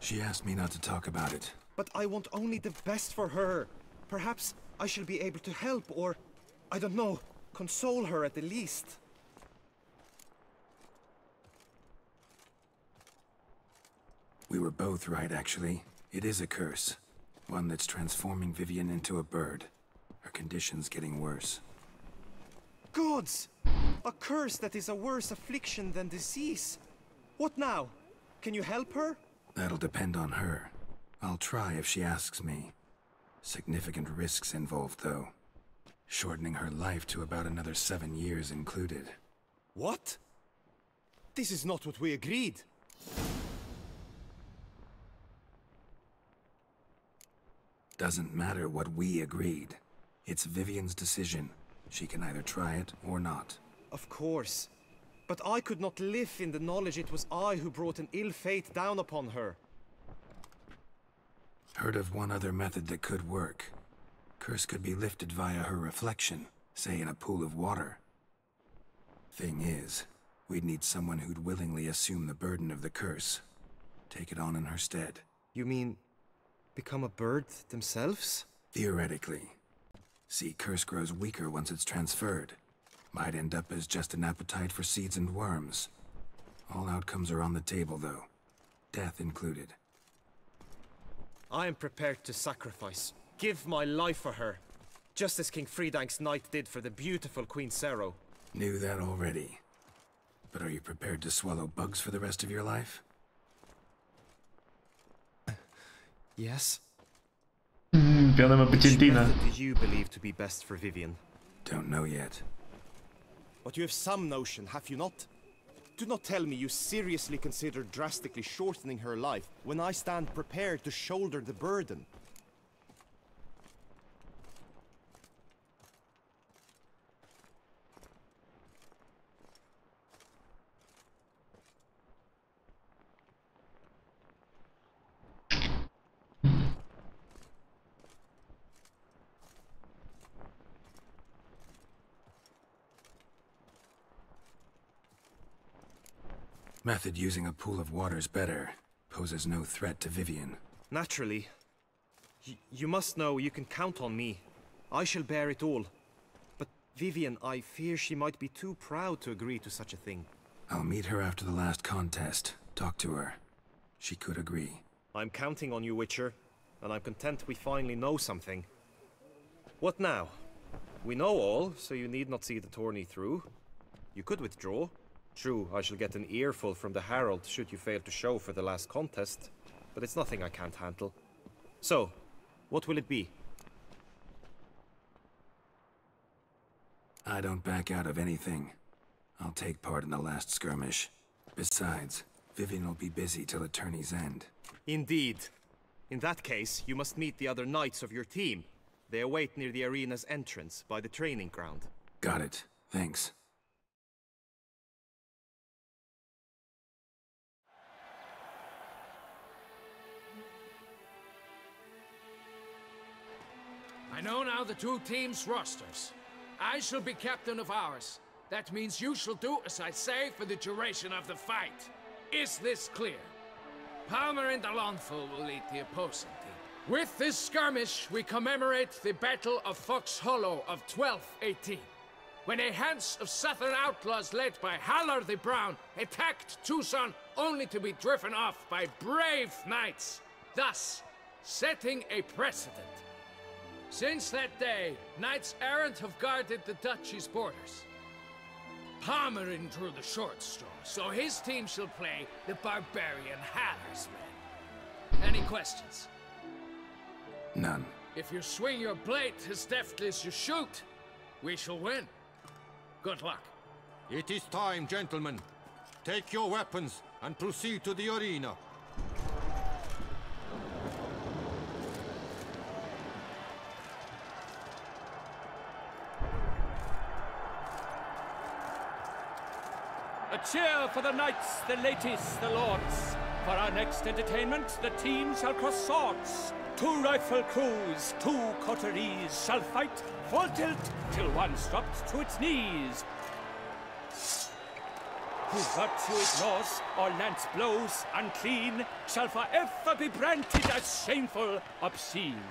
She asked me not to talk about it. But I want only the best for her. Perhaps I shall be able to help, or, I don't know, console her at the least. We were both right, actually. It is a curse. One that's transforming Vivian into a bird. Her condition's getting worse. Gods! A curse that is a worse affliction than disease. What now? Can you help her? That'll depend on her. I'll try if she asks me. Significant risks involved, though. Shortening her life to about another 7 years included. What? This is not what we agreed. Doesn't matter what we agreed. It's Vivian's decision. She can either try it or not. Of course. But I could not live in the knowledge it was I who brought an ill fate down upon her. Heard of one other method that could work. Curse could be lifted via her reflection, say in a pool of water. Thing is, we'd need someone who'd willingly assume the burden of the curse. Take it on in her stead. You mean, become a bird themselves? Theoretically. See, curse grows weaker once it's transferred. Might end up as just an appetite for seeds and worms. All outcomes are on the table, though. Death included. I am prepared to sacrifice. Give my life for her. Just as King Fridank's knight did for the beautiful Queen Sero. Knew that already. But are you prepared to swallow bugs for the rest of your life? Yes. 不要那么不坚定啊。 Which method do you believe to be best for Vivian? Don't know yet. But you have some notion, have you not? Do not tell me you seriously consider drastically shortening her life when I stand prepared to shoulder the burden. Method using a pool of water's better. Poses no threat to Vivian. Naturally. You must know you can count on me. I shall bear it all. But Vivian, I fear she might be too proud to agree to such a thing. I'll meet her after the last contest. Talk to her. She could agree. I'm counting on you, Witcher. And I'm content we finally know something. What now? We know all, so you need not see the tourney through. You could withdraw. True, I shall get an earful from the Herald should you fail to show for the last contest, but it's nothing I can't handle. So, what will it be? I don't back out of anything. I'll take part in the last skirmish. Besides, Vivian will be busy till the tourney's end. Indeed. In that case, you must meet the other knights of your team. They await near the arena's entrance, by the training ground. Got it. Thanks. I know now the two teams' rosters. I shall be captain of ours. That means you shall do as I say for the duration of the fight. Is this clear? Palmer and Alonful will lead the opposing team. With this skirmish, we commemorate the Battle of Fox Hollow of 1218, when a Hans of Southern outlaws led by Halar the Brown attacked Tucson only to be driven off by brave knights, thus setting a precedent. Since that day, knights errant have guarded the duchy's borders. Palmerin drew the short straw, so his team shall play the barbarian Halar's men. Any questions? None. If you swing your blade as deftly as you shoot, we shall win. Good luck. It is time, gentlemen. Take your weapons and proceed to the arena. A cheer for the knights, the ladies, the lords. For our next entertainment, the teams shall cross swords. 2 rifle crews, 2 coteries shall fight full tilt till one's dropped to its knees. Who virtue ignores or lance blows unclean shall forever be branded as shameful, obscene.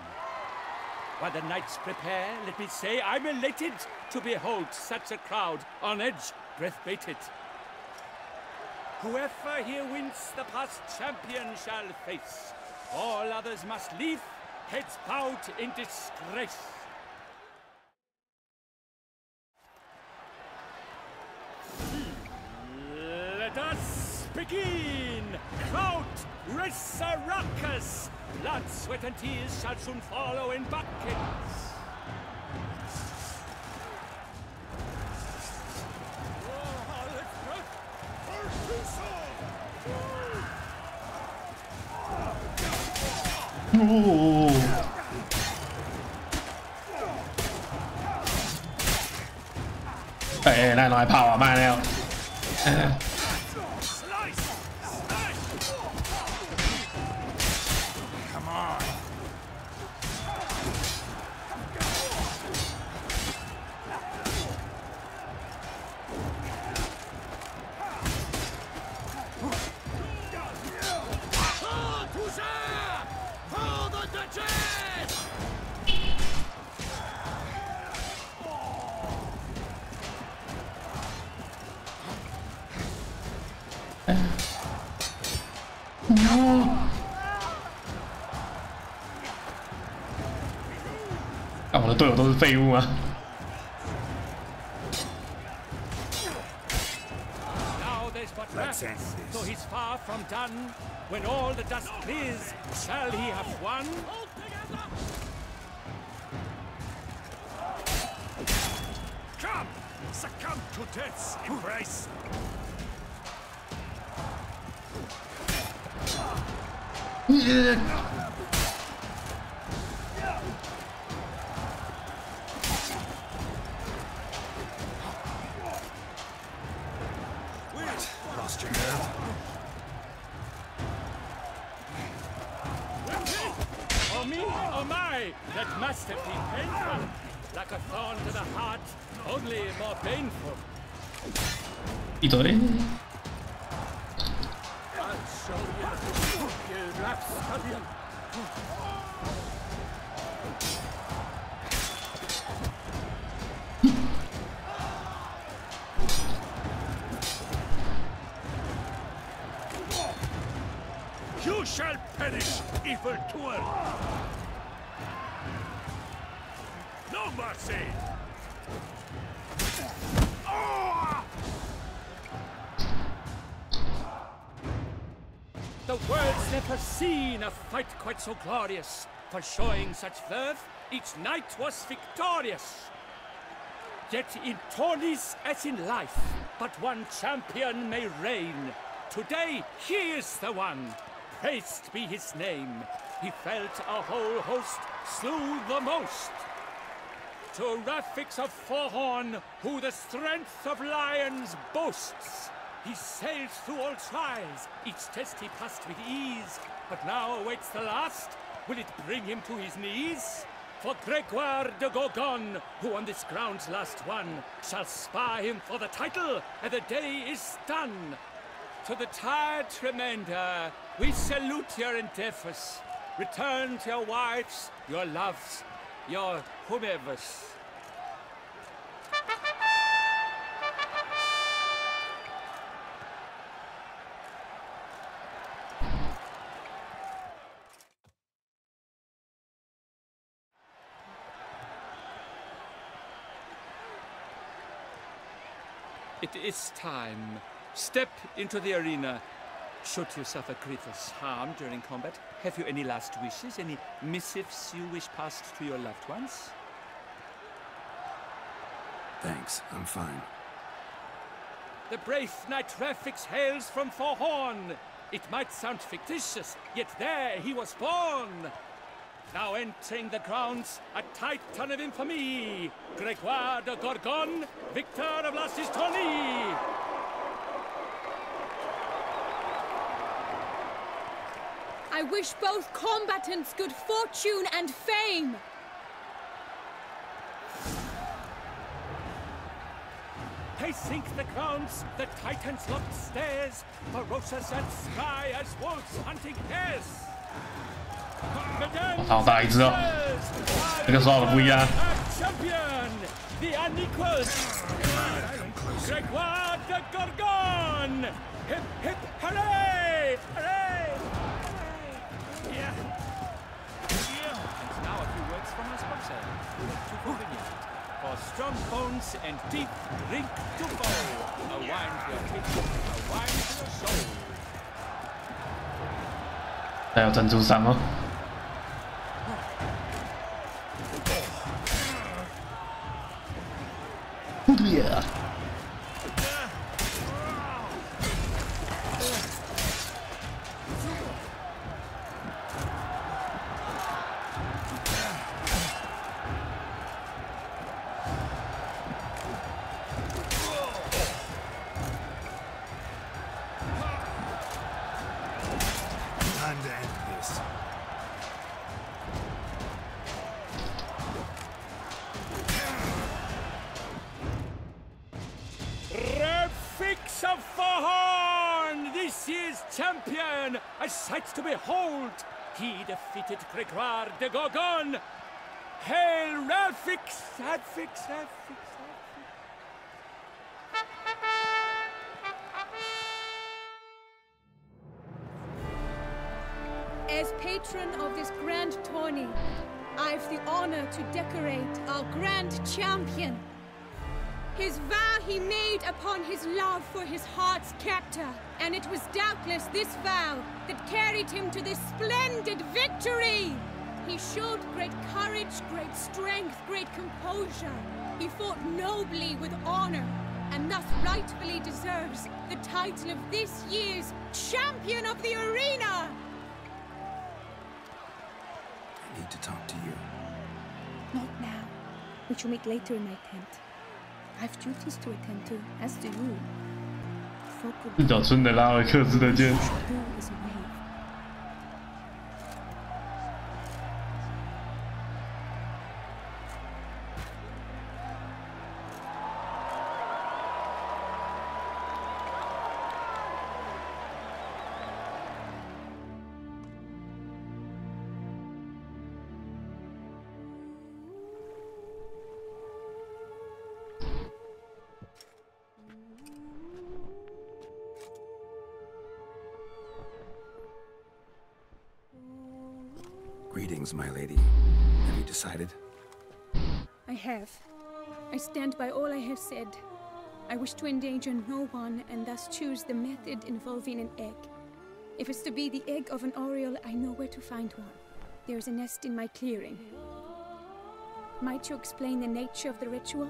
While the knights prepare, let me say I'm elated to behold such a crowd on edge, breath-baited. Whoever here wins the past champion shall face. All others must leave, heads bowed in disgrace. Let us begin! Crowd, race a ruckus! Blood, sweat and tears shall soon follow in buckets. Ê, này nói power man nè.我的队友都是废物吗？ Now there's but rest, though he's far from done. When all the dust clears, shall he have won? Come! Succumb to death's embrace! Lost your nerve? Oh me, oh my, that must have been painful. Like a thorn to the heart, only more painful. ¿Y todo bien? I'll show you, you rapscallion. You shall perish, evil doer! No mercy! The world's never seen a fight quite so glorious. For showing such verve, each knight was victorious. Yet in tourneys as in life, but one champion may reign. Today he is the one. Praised be his name. He felt a whole host, slew the most. To Rafix of Forehorn, who the strength of lions boasts. He sailed through all trials, each test he passed with ease. But now awaits the last. Will it bring him to his knees? For Gregoire de Gorgon, who on this ground's last won, shall spar him for the title, and the day is done. To the tired remainder, we salute your endeavors. Return to your wives, your loves, your whomevers. It is time. Step into the arena. Should you suffer grievous harm during combat, have you any last wishes, any missives you wish passed to your loved ones? Thanks, I'm fine. The brave knight Rafix hails from Forhorn. It might sound fictitious, yet there he was born. Now entering the grounds, a titan of infamy, Gregoire de Gorgon, victor of Lastis tourney. I wish both combatants good fortune and fame. Pacing the grounds, the titans locked stairs, ferocious and spry as wolves hunting hares. 好大一只哦，这个刷的不一样。Champion, the unequaled, Gregoire de Gorgon. Hip hip hooray! Hooray! Yeah. And now a few words from our sponsor. To convenient. For strong bones and deep drink to bow. A wine to your taste, a wine to your soul. 还有珍珠山哦。Yeah. Time to end this. Rafix of Forhorn, this year's champion, a sight to behold. He defeated Gregoire de Gorgon. Hail Rafix, Rafix, Rafix. As patron of this grand tourney, I've the honor to decorate our grand champion. His vow he made upon his love for his heart's captor, and it was doubtless this vow that carried him to this splendid victory. He showed great courage, great strength, great composure. He fought nobly with honor, and thus rightfully deserves the title of this year's Champion of the Arena. I need to talk to you. Not now. We shall meet later in my tent. I've duties to attend to, as do you. 四角村的拉维克斯的剑。 Greetings, my lady. Have you decided? I have. I stand by all I have said. I wish to endanger no one and thus choose the method involving an egg. If it's to be the egg of an oriole, I know where to find one. There is a nest in my clearing. Might you explain the nature of the ritual?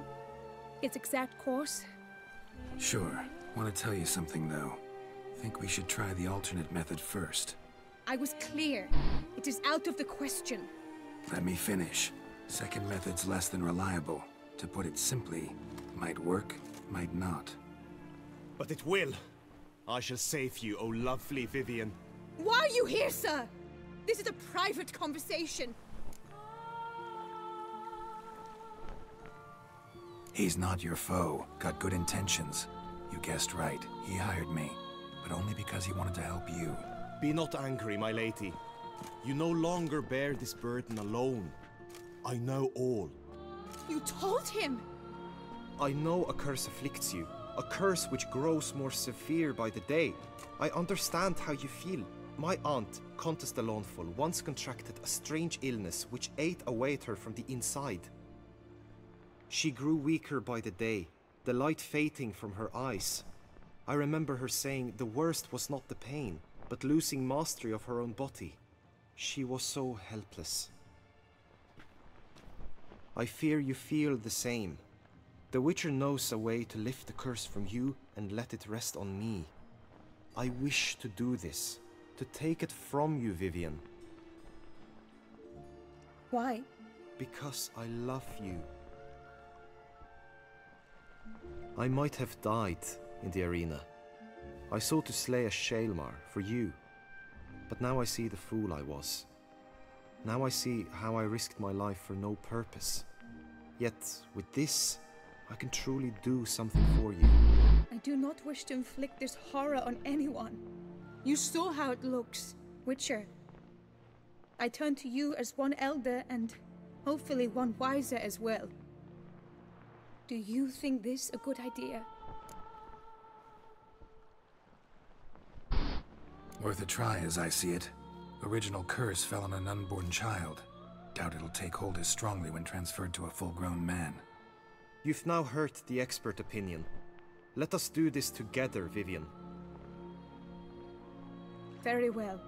Its exact course? Sure. Want to tell you something, though. Think we should try the alternate method first. I was clear. It is out of the question. Let me finish. Second method's less than reliable. To put it simply, might work, might not. But it will. I shall save you, O lovely Vivian. Why are you here, sir? This is a private conversation. He's not your foe. Got good intentions. You guessed right. He hired me. But only because he wanted to help you. Be not angry, my lady. You no longer bear this burden alone. I know all. You told him! I know a curse afflicts you. A curse which grows more severe by the day. I understand how you feel. My aunt, Countess de Lawnful, once contracted a strange illness which ate away at her from the inside. She grew weaker by the day, the light fading from her eyes. I remember her saying the worst was not the pain, but losing mastery of her own body. She was so helpless. I fear you feel the same. The Witcher knows a way to lift the curse from you and let it rest on me. I wish to do this, to take it from you, Vivian. Why? Because I love you. I might have died in the arena. I sought to slay a Shaelmar for you. But now I see the fool I was. Now I see how I risked my life for no purpose. Yet, with this, I can truly do something for you. I do not wish to inflict this horror on anyone. You saw how it looks, Witcher. I turn to you as one elder and hopefully one wiser as well. Do you think this a good idea? Worth a try, as I see it. Original curse fell on an unborn child. Doubt it'll take hold as strongly when transferred to a full-grown man. You've now heard the expert opinion. Let us do this together, Vivian. Very well.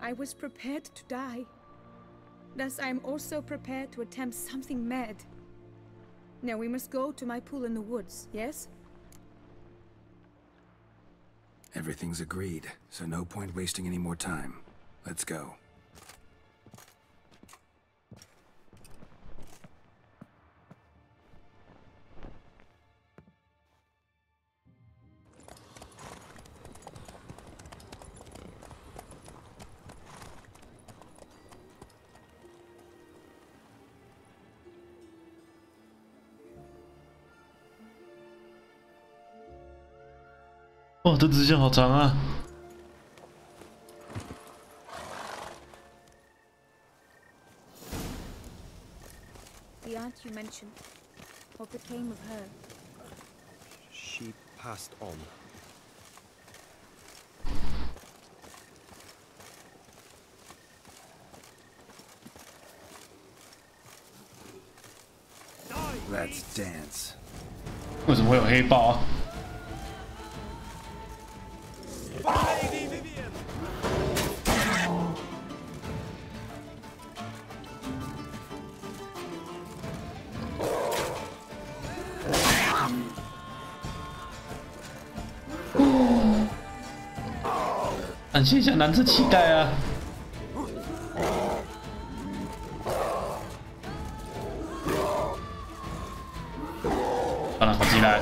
I was prepared to die. Thus I am also prepared to attempt something mad. Now we must go to my pool in the woods, yes? Everything's agreed, so no point wasting any more time. Let's go.哦，这支线好长啊！ The aunt you mentioned. What became of her? She passed on. Let's dance. 为什么会有黑豹啊？ 展现一下男子气概啊！好了，好进来。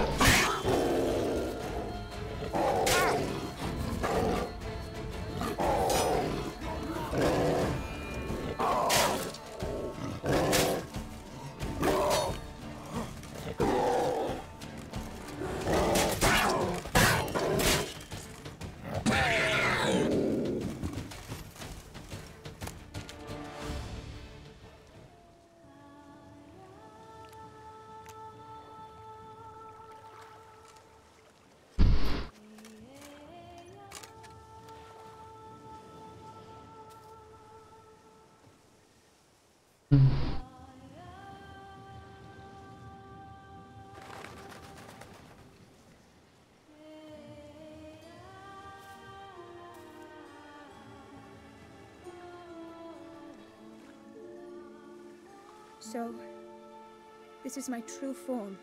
So, this is my true form.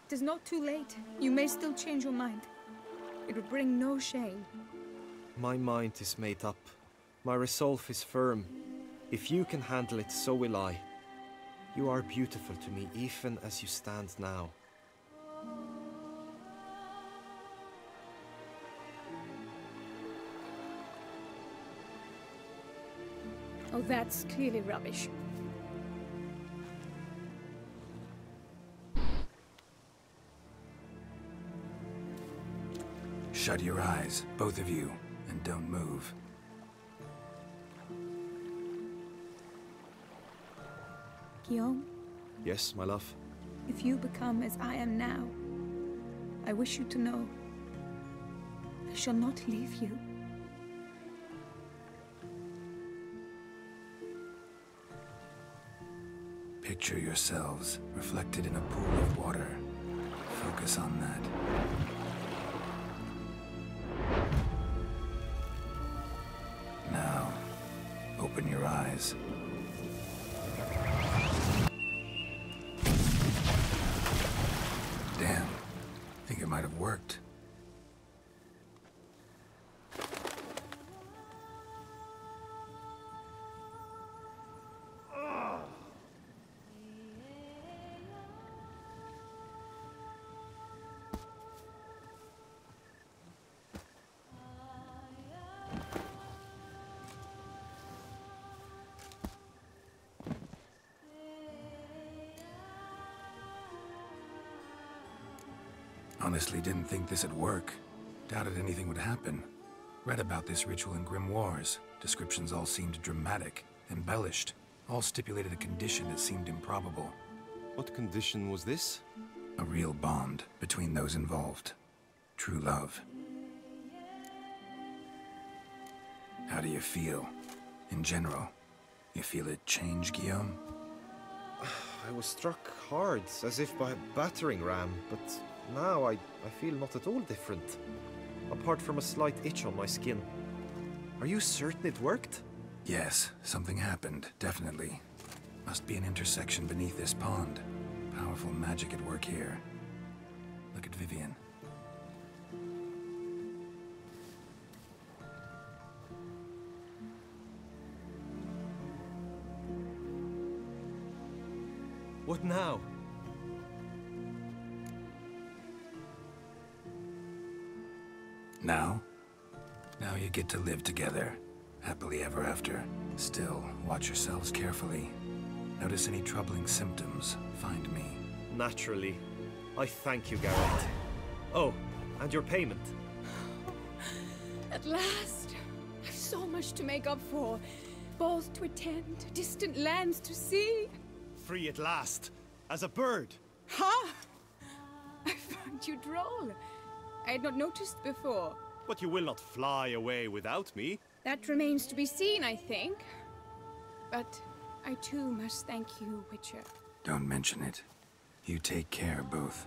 It is not too late. You may still change your mind. It would bring no shame. My mind is made up. My resolve is firm. If you can handle it, so will I. You are beautiful to me, even as you stand now. Oh, that's clearly rubbish. Shut your eyes, both of you, and don't move. Guillaume, Yes, my love? if you become as I am now, I wish you to know I shall not leave you. Picture yourselves reflected in a pool of water. Focus on that. Now, open your eyes. Damn. Think it might have worked. Honestly, didn't think this'd work. Doubted anything would happen. Read about this ritual in grimoires. Descriptions all seemed dramatic, embellished. All stipulated a condition that seemed improbable. What condition was this? A real bond between those involved. True love. How do you feel? In general? You feel it change, Guillaume? I was struck hard, as if by a battering ram, but now I feel not at all different. Apart from a slight itch on my skin. Are you certain it worked? Yes, something happened, definitely. Must be an intersection beneath this pond. Powerful magic at work here. Look at Vivian. What now? Now? Now you get to live together. Happily ever after. Still, watch yourselves carefully. Notice any troubling symptoms, find me. Naturally. I thank you, Garrett. Oh, and your payment. At last! I've so much to make up for. Balls to attend, distant lands to see. Free at last, as a bird. Ha! I found you droll. I had not noticed before. But you will not fly away without me. That remains to be seen, I think. But I too must thank you, Witcher. Don't mention it. You take care, both.